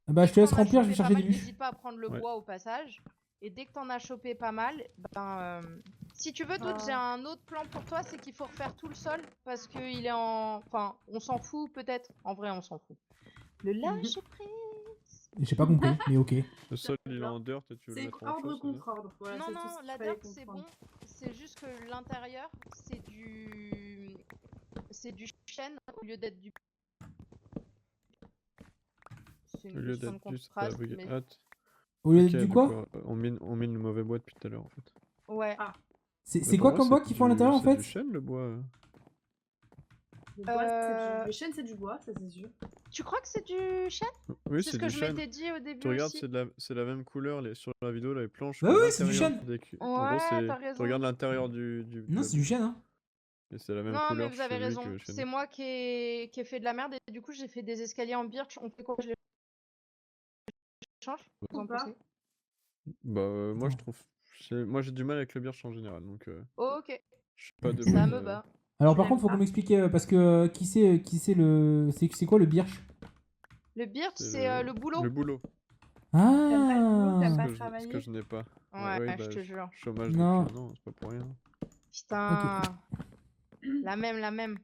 Bah, je te Dès laisse que t'en as remplir, je vais chopé chercher pas des mal, bûches. n'hésite pas à prendre le Ouais. bois au passage. Et dès que t'en as chopé pas mal, ben, si tu veux, d'autres, j'ai un autre plan pour toi, c'est qu'il faut refaire tout le sol parce qu'il est en... Enfin, on s'en fout peut-être. En vrai, on s'en fout. Le lâcher prise. J'ai pas compris, mais ok. Le sol, il est Non. en dirt et tu veux le C'est mettre en ordre chose, c'est ça contre ordre. Voilà, Non, c'est non, tout ce qu'il la fallait dirt c'est bon. comprendre. C'est juste que l'intérieur, c'est du chêne au lieu d'être du... C'est Au une lieu question de d'être plus contraste, mais... hâte. Au lieu Ok, du quoi? d'accord. On mine le mauvais bois depuis tout à l'heure en fait. Ouais. Ah. C'est Mais quoi pour comme moi, bois qu'il faut à l'intérieur en C'est fait? du chêne le bois. Le bois, Euh, le chêne, c'est du bois, ça c'est sûr. Tu crois que c'est du chêne? Oui, C'est c'est ce que du je chêne. m'étais dit au début Tu regardes, aussi. c'est la même couleur sur la vidéo, là, les planches. Bah que oui, c'est du l'intérieur chêne. En gros, Ouais, c'est. t'as Tu raison. regardes l'intérieur du Non, c'est du chêne, hein. Et c'est la même Non, mais couleur vous chez avez lui raison. que chez C'est nous. moi qui ai fait de la merde et du coup j'ai fait des escaliers en birch. On fait quoi? Je les change? Vous en Ou pas pensez? Bah, moi, je Attends. trouve. Moi, j'ai du mal avec le birch en général, donc. Ok, Je suis pas de ça bonne, me va. Alors Je par l'aime contre, faut pas. qu'on m'explique parce que qui c'est le c'est quoi le birch? Le birch, C'est c'est le boulot. Le boulot. T'aimes pas le boulot, Ah. t'aimes Ce pas que je travailler? n'ai pas. Ouais, Ouais, je bah, te jure. chômage Non. depuis un an, c'est pas pour rien. Putain. La même.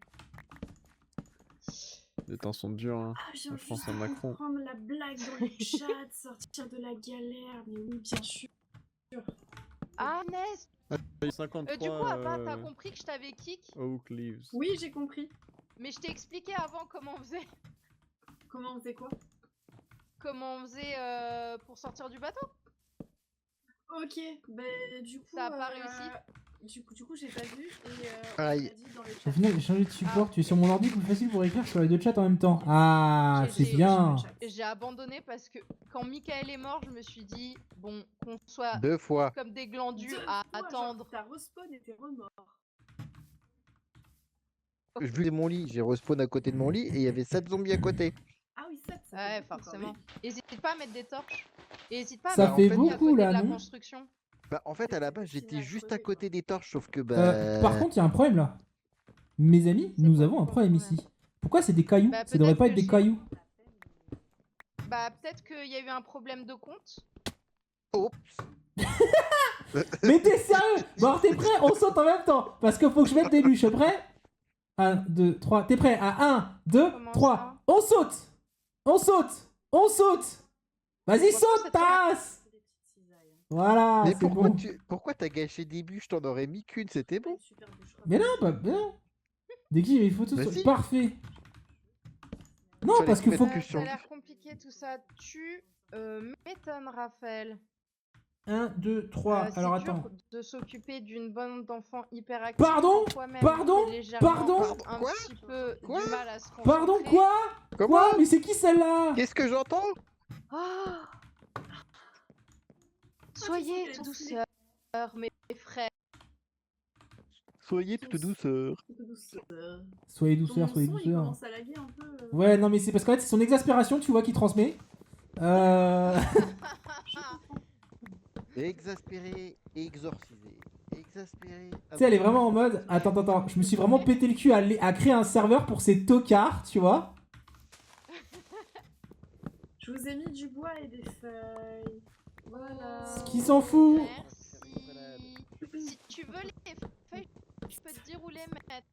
Les temps sont durs, hein. Ah, j'ai La envie France de à Macron. comprendre la blague dans le chat, sortir de la galère, mais oui, bien sûr. Ah, Ness. Il y a 53 Du coup, Abba, t'as compris que je t'avais kick, Oak Leaves. Oui, j'ai compris. mais je t'ai expliqué avant comment on faisait. Comment on faisait quoi? Comment on faisait pour sortir du bateau. Ok, bah du coup... Ça a pas réussi. Du coup, j'ai pas vu et on Aïe. m'a dit dans le Au chat. final, j'ai changé de support. Tu es sur mon ordi, plus facile pour écrire sur les deux chats en même temps. Ah, J'ai- c'est j'ai- bien. J'ai abandonné parce que quand Michael est mort, je me suis dit, bon, qu'on soit 2 fois. comme des glandus Deux à fois, genre, attendre. t'as respawn et t'es remort. Je vu mon lit, j'ai respawn à côté de mon lit et il y avait 7 zombies à côté. Ah oui, ça fait Ouais, beaucoup, forcément. quand même. Hésite pas à mettre des torches. Et hésite pas à Ça mettre fait des trucs à beaucoup, côté là, de la non construction. Bah en fait à la base Fini j'étais à juste à crever, côté quoi. des torches sauf que Par contre, il y a un problème là. Mes amis, C'est nous quoi avons un le problème problème ici. Pourquoi c'est des cailloux? Bah, Ça devrait peut-être pas être que des j'ai- cailloux. Bah, peut-être qu'il y a eu un problème de compte. Oups. Mais t'es sérieux? Bon, alors t'es prêt? On saute en même temps. Parce qu'il faut que je mette des bûches. Prêt? 1, 2, 3. T'es prêt? À 1, 2, Comment 3. ça On saute! On saute! On saute! Vas-y, Franchement, saute, c'est très bien. tasse! C'est des petites cisailles, hein. Voilà, Mais c'est pourquoi bon. pourquoi t'as gâché des bûches? T'en aurais mis qu'une, c'était Pas bon. une super bûche, Mais non, bah, mais non. Dès que j'ai mes photos Bah sur... si. Parfait. Non, Fallait parce qu'il mettre faut... que Ça sur a le- l'air compliqué tout ça. Tu m'étonnes, Raphaël. 1, 2, 3. Alors C'est dur attends. de s'occuper d'une bande d'enfants hyperactifs. Pardon? quand toi-même, Pardon? t'es légèrement Pardon? un Quoi? petit peu Quoi? du mal à se concentrer. Pardon, quoi? Comment? Quoi? Mais c'est qui celle-là? Qu'est-ce que j'entends? Ah tu Soyez sens qu'elle est douceur, mes frères. Soyez toute douceur. Toute douceur. Soyez Ton douceur, soyez son, il douceur. commence à laguer un peu. Ouais, non, mais c'est parce qu'en fait, c'est son exaspération, tu vois, qui transmet. Je comprends. Exaspéré, exorcisé. Exaspéré. Tu sais, elle est vraiment en mode. Attends, je me suis vraiment pété le cul à créer un serveur pour ces tocards, tu vois. Je vous ai mis du bois et des feuilles. Voilà. Qui s'en fout? Merci. Si tu veux les feuilles, je peux te dire où les mettre.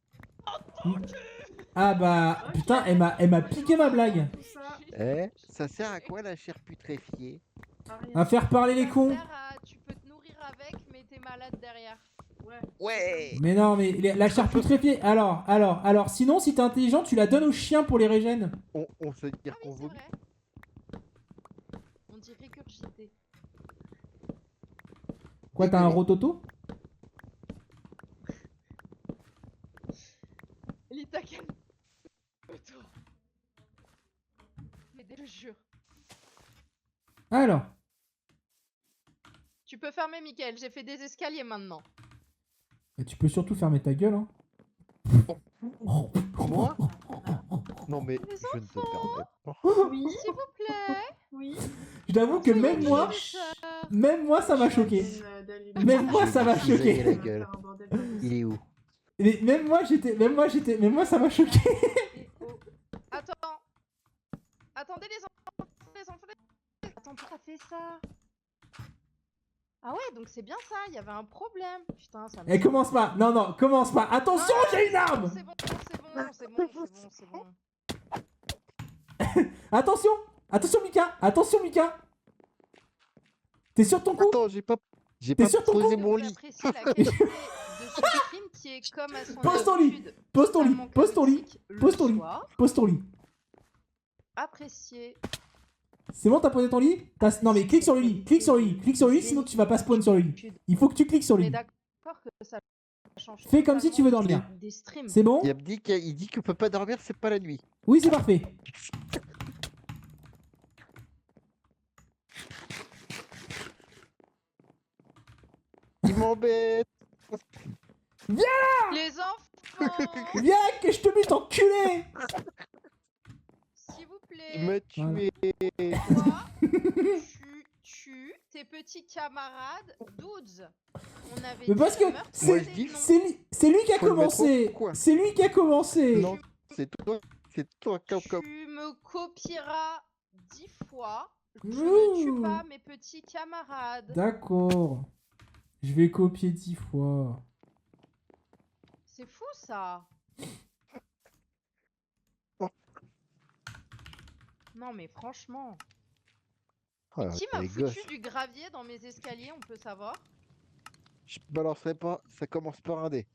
Ah bah, Ok. putain, elle m'a piqué ma blague. Tout ça, Eh, ça sert à quoi la chair putréfiée? à rien. À faire parler les Ça cons. sert à- Tu peux te nourrir avec, mais t'es malade derrière. Ouais. Ouais. Mais non, mais la chair putréfiée. Alors, sinon, si t'es intelligent, tu la donnes aux chiens pour les régènes. On se dire Ah qu'on oui, c'est vomit. vrai. On dit régurgité. Quoi, t'as un rototo? Lita, calme-toi. Mais je te jure. Alors. Tu peux fermer, Mickaël. J'ai fait des escaliers maintenant. Et tu peux surtout fermer ta gueule, hein. Moi? Non mais Les je ne te permets pas. Oui, S'il vous plaît. oui. Je t'avoue que même moi, ça m'a choqué. Même moi, ça m'a Je vais choqué. la gueule. Il est où? Mais même moi, ça m'a choqué. Oh. Attends. Attendez les enfants. Attends, pourquoi t'as fait ça? Ah ouais, donc c'est bien ça, il y avait un problème. Putain, ça me... Eh, commence pas. Non, commence pas. Attention, j'ai une arme. C'est bon. Attention, Mika. T'es sur ton coup? Attends, j'ai pas T'es sur ton posé coup? mon Vous lit. appréciez la qualité de ce stream qui est comme à son Pose ton lit. habitude, Pose ton lit, totalement pose ton lit, chaotique le pose ton lit. soir. Pose ton lit. Apprécier. C'est bon, t'as posé ton lit? Non mais clique sur le lit, sinon tu vas pas spawn sur le lit. Il faut que tu cliques sur On le est lit. d'accord que ça change Fais comme si tu veux totalement dormir. des streams. C'est bon? Il dit qu'il peut pas dormir, c'est pas la nuit. Oui, c'est parfait. Il m'embête. Les enfants, Viens que je te bute, enculé. s'il vous Il m'a plaît, tué. toi, tu tues tes petits camarades dudes. On avait Mais dit parce de que meurtrier Moi, je des dis- noms. c'est lui qui a Faut le mettre commencé. au quoi? C'est lui qui a commencé. Non, c'est toi comme. Tu me copieras 10 fois. Je ne Ouh. tue pas mes petits camarades. D'accord. Je vais copier 10 fois. C'est fou ça. Non mais franchement. Ah, Qui t'as m'a les foutu gosses. du gravier dans mes escaliers, on peut savoir? Je balancerai pas, ça commence par un D.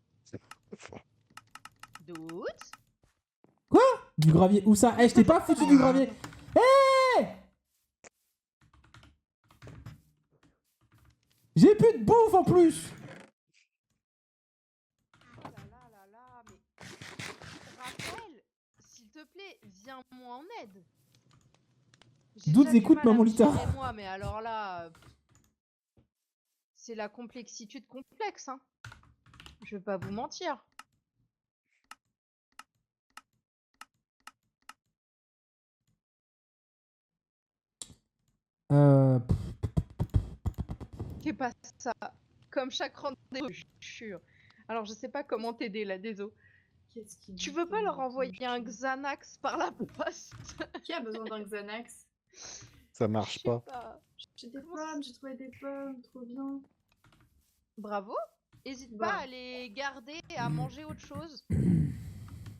Doute. Du gravier. Où ça? Eh, je t'ai pas foutu du gravier. Eh! J'ai plus de bouffe en plus. Oh là là là là, mais... Raphaël, s'il te plaît, viens-moi en aide. J'ai Doutes, déjà du écoute, mal à maman me Lita. gérer, moi, mais alors là... C'est la complexitude complexe, hein. Je vais pas vous mentir. Pff, C'est pas ça. Comme chaque rendez-vous, je jure. Alors, je sais pas comment t'aider là, désolé. Qu'est-ce qu'il Tu dit, veux pas leur Clément? envoyer un Xanax par la poste? Qui a besoin d'un Xanax? Ça Je marche sais pas. pas. J'ai des pommes, j'ai trouvé des pommes, trop bien. Bravo. Hésite Bah. pas à les garder et à manger autre chose.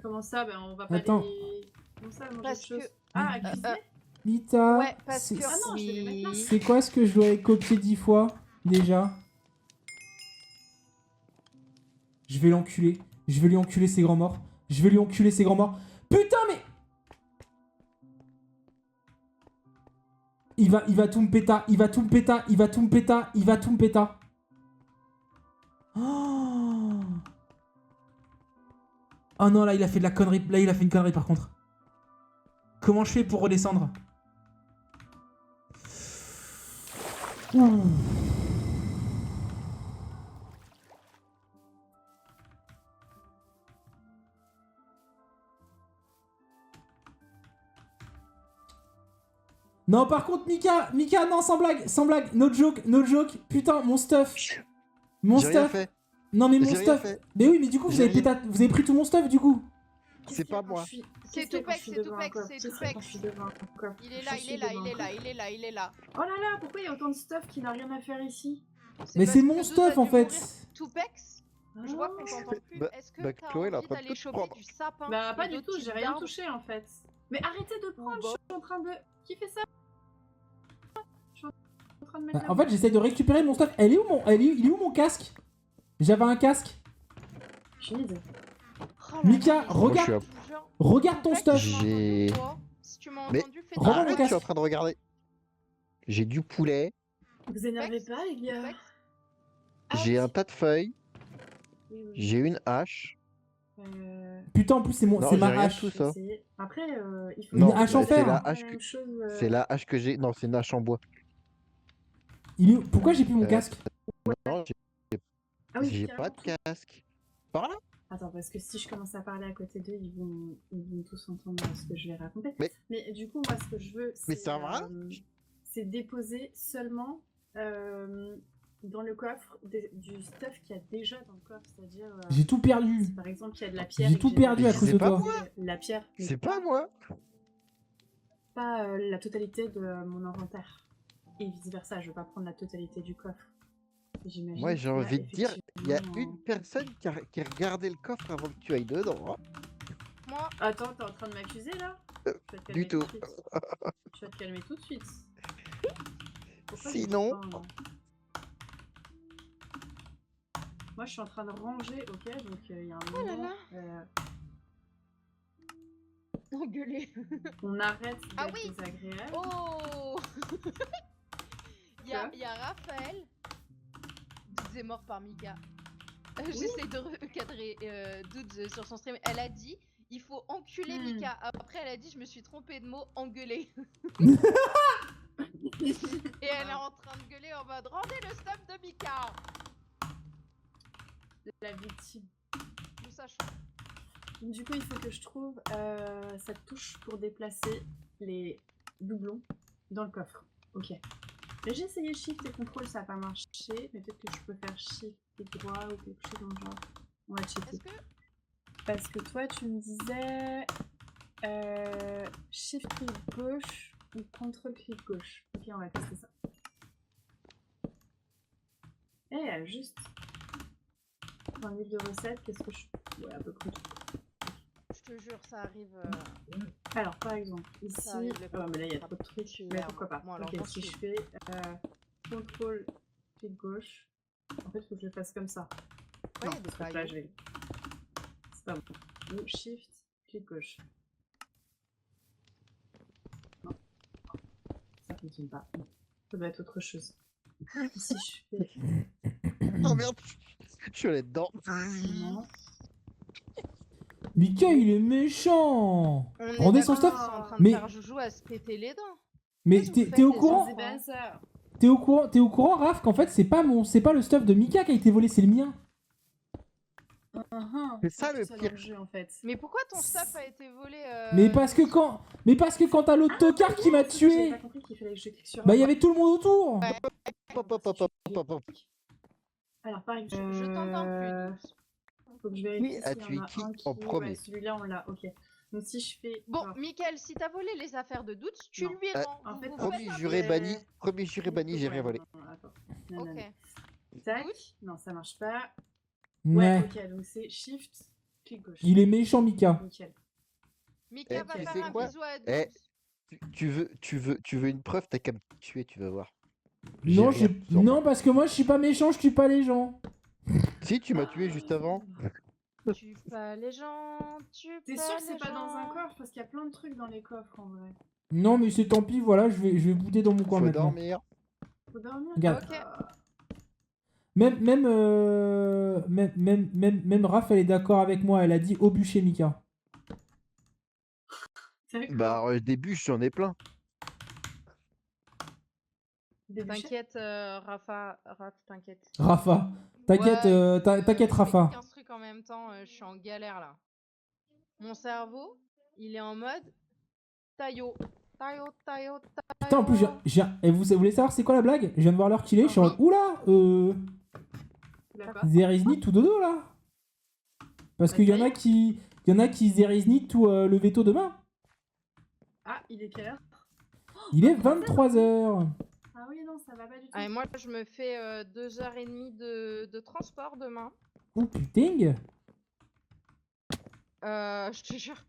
Comment ça? Ben on va pas Attends. les... Comment ça, manger Parce autre chose? que- Ah, à cuisiner? Lita, Ouais, parce c'est que... Ah non, je vais les mettre là. c'est quoi ce que je dois copier 10 fois déjà? Je vais l'enculer. Je vais lui enculer ses grands morts. Je vais lui enculer ses grands morts. Putain, mais... Il va tout me péta. Il va tout me péta. Il va tout me péta. Il va tout me péta. Oh, oh non, là, il a fait de la connerie. Là, il a fait une connerie, par contre. Comment je fais pour redescendre? Ouh. Non, par contre, Mika, non, sans blague, no joke, putain, mon stuff, J'ai rien fait. non mais mon J'ai rien stuff, fait. mais oui, mais du coup, vous J'ai avez, vous avez pris tout mon stuff, du coup. Qu'est-ce C'est qu'il y a pas quand moi. je suis- C'est qu'est-ce qu'il y a quand Tupex, je suis c'est devant un Tupex, coffre? c'est Qu'est-ce qu'il y a quand Tupex. je suis devant un coffre? Il est Je là, il suis est là, devant il un est là, coffre. il est là, il est là. Oh là là, pourquoi il y a autant de stuff qui n'a rien à faire ici? Mais parce c'est que mon Doud stuff, a en dû fait. mourir. Tupex, je vois qu'on t'entend plus. Bah- Est-ce que bah, t'as Chloé, elle a envie pas pu d'aller te choper prendre. du sapin Bah et pas du d'autres tout, types j'ai rien d'arbres? touché en fait. Mais arrêtez de prendre, bah. je suis en train de... Qui fait ça? Je suis en train de mettre la En fait, j'essaie de récupérer mon stuff. Il est où mon casque? J'avais un casque. J'ai une idée. Oh là Mika, là, mais regarde, je te jure. regarde ton Tupex, stuff. tu m'as entendu J'ai- ou pas? Si tu m'as Mais- entendu, fais Rends-moi ta mon Arrête, voix. je suis en casque. train de regarder. J'ai du poulet, Vous énervez Tupex, pas les gars. Tupex. Ah j'ai oui. un tas de feuilles, Oui, oui. j'ai une hache. Putain, en plus, c'est Non, ma j'ai rien de hache. tout Je vais ça. essayer. Après, il faut... Une hache en bah, fer. C'est la la hache même que, chose, c'est la hache que j'ai. Non, c'est une hache en bois. Il est où? Pourquoi j'ai plus mon Euh, casque? Non, Ah oui, j'ai carrément pas de tout. casque. Par là? Attends, parce que si je commence à parler à côté d'eux, ils vont tous entendre ce que je vais raconter. Mais- du coup, moi, ce que je veux, Mais ça va c'est déposer seulement dans le coffre du stuff qu'il y a déjà dans le coffre, c'est-à-dire... J'ai tout perdu. si par exemple, il y a de la pierre... J'ai et que tout perdu pas à cause de pas toi. moi. La pierre, mais C'est pas moi. pas la totalité de mon inventaire. Et vice-versa, je veux pas prendre la totalité du coffre. J'imagine Moi, j'ai qu'il y a envie de dire, il y a effectivement, une personne qui a regardé le coffre avant que tu ailles dedans. Hein. Moi, Attends, t'es en train de m'accuser là? Je vais te calmer Du tout. de suite. Je vais te calmer tout de suite. Pourquoi je dis Sinon, pas, moi Moi, je suis en train de ranger, ok? Donc, il y a un Oh là moment, là. Engueuler. on arrête d'être Ah oui. désagréable. Oh. Il Quoi y a Raphaël. Dudes est mort par Mika. J'essaie de recadrer Dudes sur son stream. Elle a dit il faut enculer Mika. Après, elle a dit je me suis trompée de mot engueuler. Et elle est en train de gueuler en mode rendez le stuff de Mika. La victime. Nous sachons. Du coup, il faut que je trouve cette touche pour déplacer les doublons dans le coffre. Ok. Mais j'ai essayé Shift et Contrôle, ça n'a pas marché. Mais peut-être que je peux faire Shift et droit ou quelque chose dans le genre. On va checker. Est-ce que Parce que toi, tu me disais Shift clic gauche ou Contrôle clic gauche. Ok, on va tester ça. Juste dans le livre de recettes, qu'est-ce que je Ouais, à peu près. Je te jure, ça arrive. Alors, par exemple, ici. Ça arrive, le Ah, mais là, il y a coup. trop de trucs. Tu Mais verras. pourquoi pas. Moi, alors, Ok, j'en si suis. je fais contrôle, clic gauche. En fait, faut que je le fasse comme ça. Ouais, Non, il y a des parce que là, cailloux. je vais. C'est pas bon. Ou shift, clic gauche. Non, ça fonctionne pas. Ça doit être autre chose. Si je fais. Oh merde, je suis allé dedans. Non. Mika, il est méchant. On est Rendez son d'accord stuff. qu'ils sont en train de Mais- faire joujou à se péter les dents. Mais Qu'est-ce que vous t'es faites, au les courant enfants Buzzer. T'es au courant, Raph, qu'en fait, c'est pas le stuff de Mika qui a été volé, c'est le mien. C'est ça, tout le dans pire. le jeu en fait. Mais pourquoi ton stuff a été volé Mais parce que quand t'as l'autre tocard qui m'a J'avais tué, pas compris qu'il fallait que je clique sur. bah il y avait tout le monde autour. Ouais. Hop, hop, hop, hop, hop, hop. Alors par exemple, Je t'entends plus, Douce. faut que je vérifie Qui a s'il y tué en a qui un en qui. premier? Ouais, celui-là on l'a. Ok. Donc si je fais. Bon, alors, Mickaël, si t'as volé les affaires de Doute, tu Non. lui Ah, rends. en fait, Vous non. faites Premier un juré deal. banni, premier juré banni, j'ai rien volé. non, attends. Ok. Tac. Doute. Non, ça marche pas. Ouais. Ouais, ok, donc c'est shift, clic gauche. Il est méchant, Mika. Nickel. Mika Eh, va tu faire sais un quoi bisou à Doute. Eh, tu veux une preuve, t'as qu'à me tuer, tu vas voir. Non, J'ai rien sur non, moi. parce que moi je suis pas méchant, je tue pas les gens. Si, tu m'as tué juste avant. Tue pas les gens, tue T'es pas sûr que c'est les pas dans un gens. coffre parce qu'il y a plein de trucs dans les coffres en vrai. Non, mais c'est tant pis, voilà, je vais bouter dans mon coin Faut maintenant. dormir. Faut dormir. Regarde. Ok. Même Raph, elle est d'accord avec moi, elle a dit au bûcher, Mika. D'accord. Bah, début, j'en ai plein. Débouché. T'inquiète, Raph, t'inquiète. Rafa. T'inquiète, Ouais, t'inquiète, je fais Rafa. 15 trucs en même temps, je suis en galère là. Mon cerveau, il est en mode taillot. Taillot, taillot, Putain, en plus, et vous voulez savoir c'est quoi la blague? Je viens de voir l'heure qu'il est, je suis en mode, Oui. oula, D'accord. there is need tout dodo là. Parce Bah, qu'il y ça en y a est. qui, there is need tout le veto demain. Ah, il est quelle heure? Il est 23h. Ah oui, non, ça va pas du tout. Ah, et moi, je me fais 2h30 de transport demain. Oh putain. Je te jure.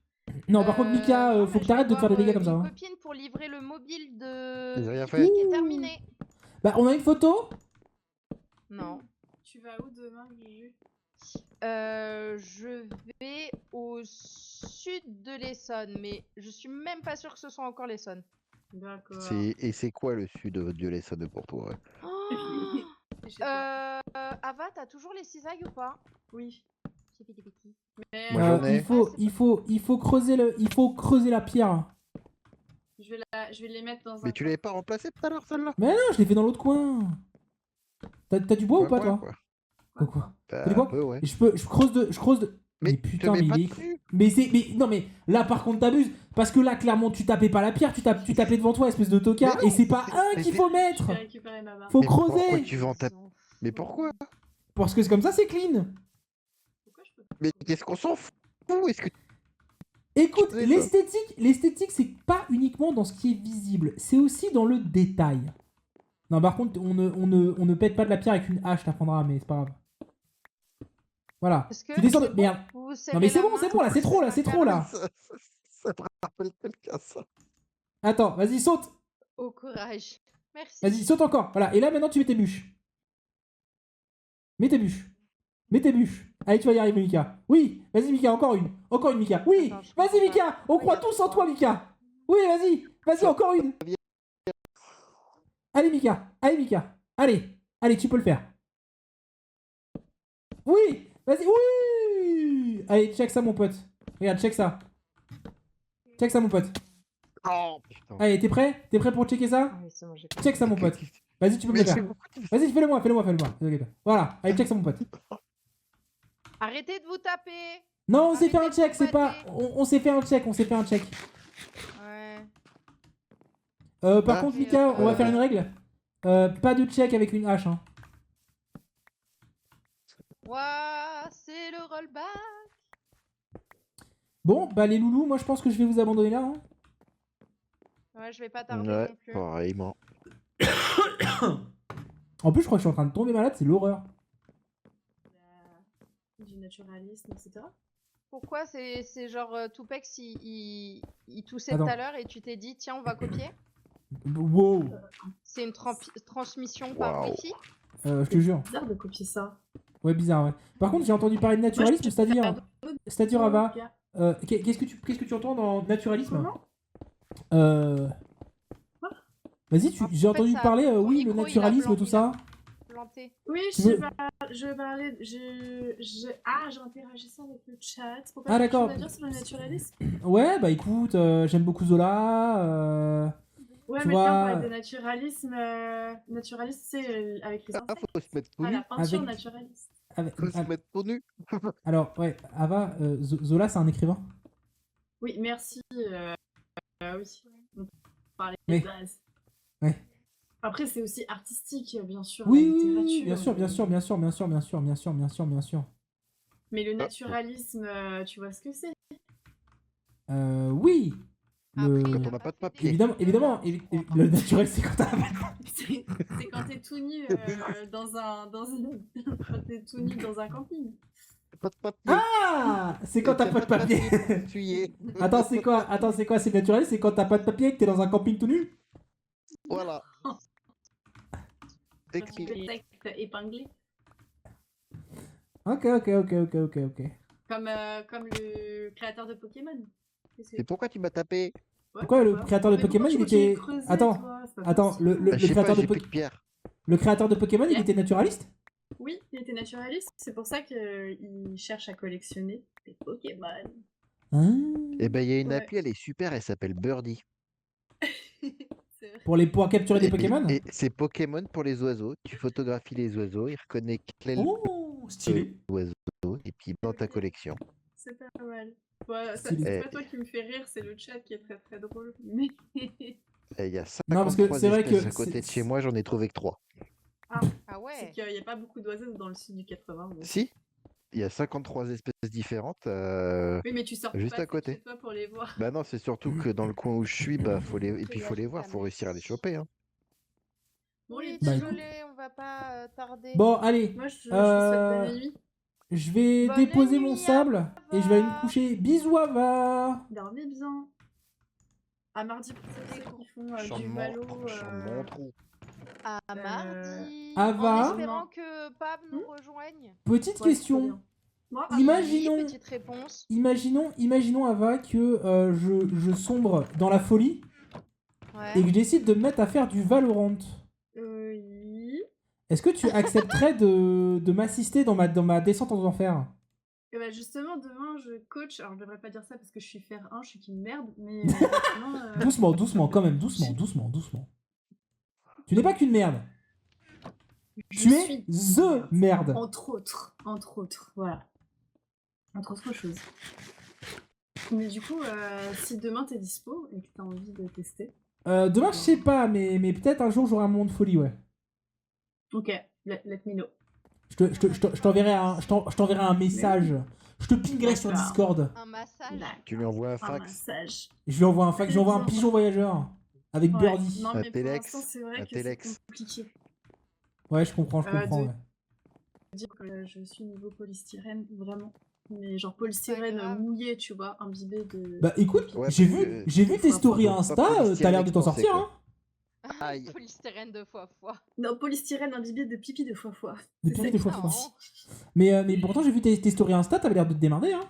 Non, par contre, Mika, non, faut mais que je t'arrêtes vais de te faire des voir, dégâts comme ça. Une hein. copine pour livrer le mobile de J'ai rien Kiki fait. qui est terminé. Bah, on a une photo? Non. Tu vas où demain, Juju? Je vais au sud de l'Essonne, mais je suis même pas sûre que ce soit encore l'Essonne. D'accord. Et c'est quoi le sud de l'Essonne pour toi? Oh C'est chez toi. Ava, t'as toujours les cisailles ou pas? Oui. J'ai fait des bêtises. Mais Moi, j'en ai. Il faut creuser la pierre. je vais les mettre dans un. Mais tu l'avais pas remplacé tout à l'heure, celle-là? Mais non, je l'ai fait dans l'autre coin. T'as du bois ou pas, toi? quoi. Quoi? Bah, T'as du bois un peu, ouais. Je creuse de. Mais Mais putain, te mets mais pas il est. dessus. Mais non, mais là par contre t'abuses. Parce que là, clairement, tu tapais pas la pierre, tu tapais devant toi, espèce de tocard. Mais non, Et c'est pas c'est- un qu'il c'est- faut Je mettre. vais récupérer ma barre. Faut Mais pourquoi creuser. tu vas en taper? Mais pourquoi? Parce que c'est comme ça, c'est clean. Pourquoi je peux Mais qu'est-ce qu'on s'en fout? Est-ce que Écoute, Tu sais, toi. l'esthétique, c'est pas uniquement dans ce qui est visible, c'est aussi dans le détail. Non, par contre, on ne pète pas de la pierre avec une hache, t'apprendras, mais c'est pas grave. Voilà. Est-ce que Tu descends de... c'est bon Merde. Vous vous Non serrez mais c'est la bon, main c'est bon, là, c'est trop, là, c'est trop, là. ça me rappelle quelqu'un, ça? Attends, vas-y, saute. Au courage. Merci. Vas-y, saute encore. Voilà, et là, maintenant, tu mets tes bûches. Mets tes bûches. Mets tes bûches. Allez, tu vas y arriver, Mika. Oui, vas-y, Mika, encore une. Encore une, Mika. Oui, Attends, je vas-y, comprends Mika. pas. On croit tous en toi, Mika. Oui, vas-y. Vas-y, encore une. Allez, Mika. Allez, Mika. Allez, tu peux le faire. Oui, vas-y. Oui. Allez, check ça, mon pote. Regarde, check ça. Check ça, mon pote. Oh putain. Allez, t'es prêt? T'es prêt pour checker ça? Ah oui, c'est bon, j'ai Check ça, mon pote. Vas-y, tu peux me le Mais faire. c'est- Vas-y, fais-le-moi. T'inquiète pas. Voilà, allez, check ça, mon pote. Arrêtez de vous taper. Non, on s'est fait un Arrêtez de check, c'est pas. combattre. On s'est fait un check, Ouais. Par Ah. contre, Mika, on va faire une règle. Pas de check avec une hache. Hein. Ouah, c'est le rollback. Bon, bah les loulous, moi je pense que je vais vous abandonner là. Hein. Ouais, je vais pas tarder Ouais, non plus. pareillement. En plus, je crois que je suis en train de tomber malade, c'est l'horreur. du naturalisme, etc. Pourquoi c'est genre Toupex il toussait Attends. tout à l'heure et tu t'es dit tiens on va copier? Wow. C'est une transmission par Waouh. Wi-Fi? Je te jure. C'est bizarre de copier ça. Ouais, bizarre, ouais. Par contre, j'ai entendu parler de naturalisme, je c'est-à-dire, Ava, Gars. qu'est-ce que tu entends dans naturalisme? Comment Vas-y, En j'ai fait, entendu ça- parler, ton oui, le micro, il a naturalisme, blanc, tout il a ça. Planté. Oui, Tu veux- je parlais. J'interagissais avec le chat. Pourquoi Ah, t'as quelque chose d'accord. à dire sur le naturalisme? Ouais, bah écoute, j'aime beaucoup Zola. Ouais, Tu mais là, on vois- parlait de naturalisme. Naturalisme, c'est avec les Ah, insectes. faut se mettre tout Ah, nu. la peinture Avec- naturaliste. Faut se mettre tout nu. Alors, ouais, Ava, Zola, c'est un écrivain. Oui, merci. Oui, on parlait Oui. de base. Ouais. Après, c'est aussi artistique, bien sûr. Oui, la oui, oui, littérature. bien sûr, bien sûr, bien sûr, bien sûr, bien sûr, bien sûr, bien sûr, bien sûr. Mais le naturalisme, tu vois ce que c'est? Oui. Après, il Quand a on n'a pas pas de fait papier. des Évidemment, vidéos, je crois. le naturel, c'est quand t'as... C'est quand t'es tout nu quand t'es tout nu dans un camping. Pas de papier. Ah, c'est quand t'as pas de papier. Essuyé. Attends, c'est quoi, c'est naturel, c'est quand t'as pas de papier et que t'es dans un camping tout nu? Voilà. Tu Explique. peux être épinglé. Ok. Comme le créateur de Pokémon. Qu'est-ce que- Et pourquoi tu m'as tapé? Ouais, Pourquoi le créateur de Mais Pokémon, pourquoi il tu continues de était... creuser, Attends, toi C'est pas attends, possible. Je sais créateur pas, de j'ai plus de Pokémon... pierre. Le créateur de Pokémon, il Yeah. était naturaliste? Oui, il était naturaliste. C'est pour ça qu'il cherche à collectionner des Pokémon. Hein. Eh ben, il y a une Ouais. appli, elle est super, elle s'appelle Birdie. C'est vrai. Pour capturer des Pokémon? Et c'est Pokémon pour les oiseaux. Tu photographies les oiseaux, il reconnaît quel Oh, stylé. oiseau, et puis dans ta collection. C'est pas mal. Ouais, Stylé. c'est Eh. pas toi qui me fais rire, c'est le chat qui est très très drôle. Mais... Et il y a Non, parce que 53 c'est vrai espèces que à côté de c'est- chez moi, j'en ai trouvé que 3. Ah c'est ouais. qu'il n'y a pas beaucoup d'oiseaux dans le sud du 80. donc. Si, il y a 53 espèces différentes. Oui, mais tu sors Juste pas à côté. chez toi pour les voir. Bah non, c'est surtout que dans le coin où je suis, bah faut les, et puis là, faut les je voir, faut t'amène. réussir à les choper. Hein. Bon, Oui, les Bah, petits, écoute. désolé, on va pas tarder. Bon, allez. moi je vous souhaite bonne nuit. Je vais Bonne déposer mon nuit, sable et je vais aller me Ava. coucher. Bisous, Ava. Dormez bien. À mardi pour ceux qui font du Valo. Mon trou. À mardi. Ava. En espérant que Pab nous rejoigne. Petite Ouais, c'est très question. bien. Moi, Imaginons- Oui, petite réponse. Imaginons, Ava, que je sombre dans la folie et Ouais. que je décide de me mettre à faire du Valorant. oui. Est-ce que tu accepterais de m'assister dans ma descente aux enfers? Et bah justement, demain je coach. Alors je devrais pas dire ça parce que je suis fer 1, je suis qu'une merde. Mais demain, Doucement, quand même, doucement. Tu n'es pas qu'une merde. Tu es suis THE merde. Entre autres, voilà. Entre autres choses. Mais du coup, si demain t'es dispo et que t'as envie de tester, Demain, je sais pas, mais peut-être un jour j'aurai un moment de folie, ouais. ok, let me know. Je t'enverrai un message. Je te pinguerai sur D'accord. Discord. Un massage. Tu lui envoies un Un fax. massage. Je lui envoie un fax, Très j'envoie un bien. pigeon voyageur. Avec Ouais. Birdie. Non Un mais pour Telex, l'instant c'est vrai un que c'est Telex. compliqué. Ouais, je comprends, de- ouais. Dire que je suis niveau polystyrène, vraiment. Mais genre polystyrène grave. mouillé, tu vois, imbibé de... Bah écoute, Ouais, j'ai parce vu, que j'ai vu des tes fois, stories pas Insta, polystyrène t'as l'air de t'en expansé, sortir, quoi. hein. Aïe. Polystyrène de fois. Non, polystyrène imbibé de pipi de fois. Des C'est pipi ça de qui fois. est Mais pourtant, j'ai vu tes stories Insta, t'avais l'air de te démerder, hein.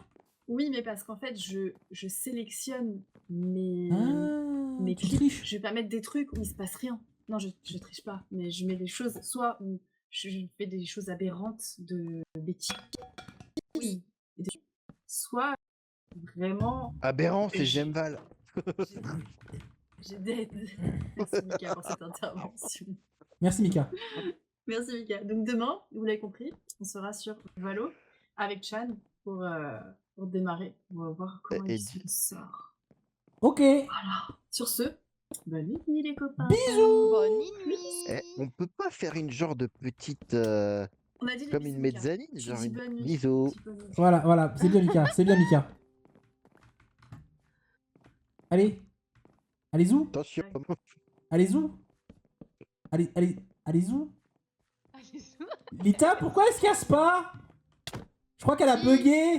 Oui, mais parce qu'en fait, je sélectionne mes... Ah, mes tu clips. triches. Je vais pas mettre des trucs où il se passe rien. Non, je triche pas. Mais je mets des choses, soit où je fais des choses aberrantes de bêtises, oui, soit vraiment Aberrant, c'est Et Gemval. j'ai des... Merci Mika pour cette intervention. Merci, Mika. Merci Mika. Donc demain, vous l'avez compris, on sera sur Valo avec Chan pour démarrer. On va voir comment Et il se sort. Ok. Voilà. Sur ce, bonne nuit les copains. Bisous. Bonne nuit. Eh, on peut pas faire une genre de petite. On a dit les Comme bisous, une Mika. mezzanine, Tu genre dis une. bonne nuit. Bisous. Tu dis bonne nuit. Voilà, c'est bien, Mika. Allez. Allez, zou. Attention. Allez, zou. Allez, zou. Allez, Lita, pourquoi elle se casse pas? Je crois qu'elle a Si. bugué.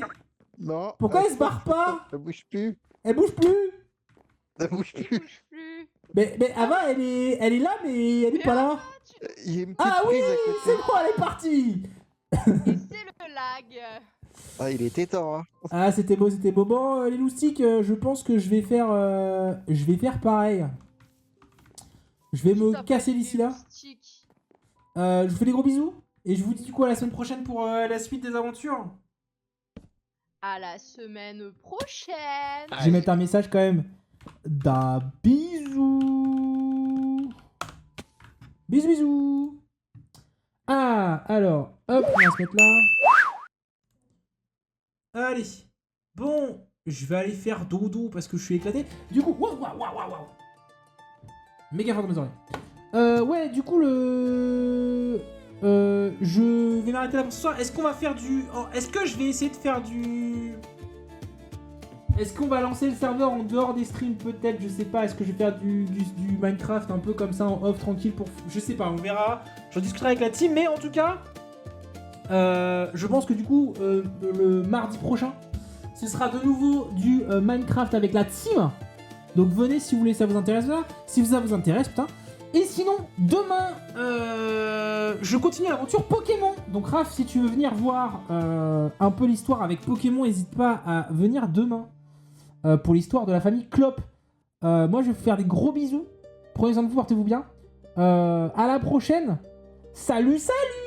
Non. Pourquoi elle se barre pas? Elle bouge plus. Elle bouge plus. Elle bouge Il plus. bouge plus. Mais Ava, elle est là, mais elle est pas là. Il y a une petite Ah oui, prise à côté. c'est bon, elle est partie. Et c'est le lag. Ah, il était temps, hein. Ah, c'était beau, c'était beau. Bon, les loustiques, je pense que je vais faire pareil. Je vais me Ça peut casser être d'ici des là. moustiques. Je vous fais des gros bisous. Et je vous dis du coup à la semaine prochaine pour la suite des aventures. À la semaine prochaine. Je vais mettre un message quand même. Da bisous. Bisous, bisous. Ah, alors, hop, on va se mettre là. Allez. Bon, je vais aller faire dodo parce que je suis éclaté. Du coup, waouh, waouh, waouh, waouh. Méga fort dans mes oreilles. Ouais, du coup, je vais m'arrêter là pour ce soir. Est-ce qu'on va faire du... Est-ce que je vais essayer de faire du... Est-ce qu'on va lancer le serveur en dehors des streams peut-être? Je sais pas. Est-ce que je vais faire du Minecraft un peu comme ça en off tranquille pour... Je sais pas, on verra. J'en discuterai avec la team. Mais en tout cas, je pense que du coup, le mardi prochain, ce sera de nouveau du Minecraft avec la team. Donc venez si vous voulez, ça vous intéresse là. Si ça vous intéresse, putain. Et sinon, demain, je continue l'aventure Pokémon. Donc Raph, si tu veux venir voir un peu l'histoire avec Pokémon, n'hésite pas à venir demain pour l'histoire de la famille Clop. Moi, je vais vous faire des gros bisous. Prenez soin de vous, portez-vous bien. À la prochaine. Salut, salut!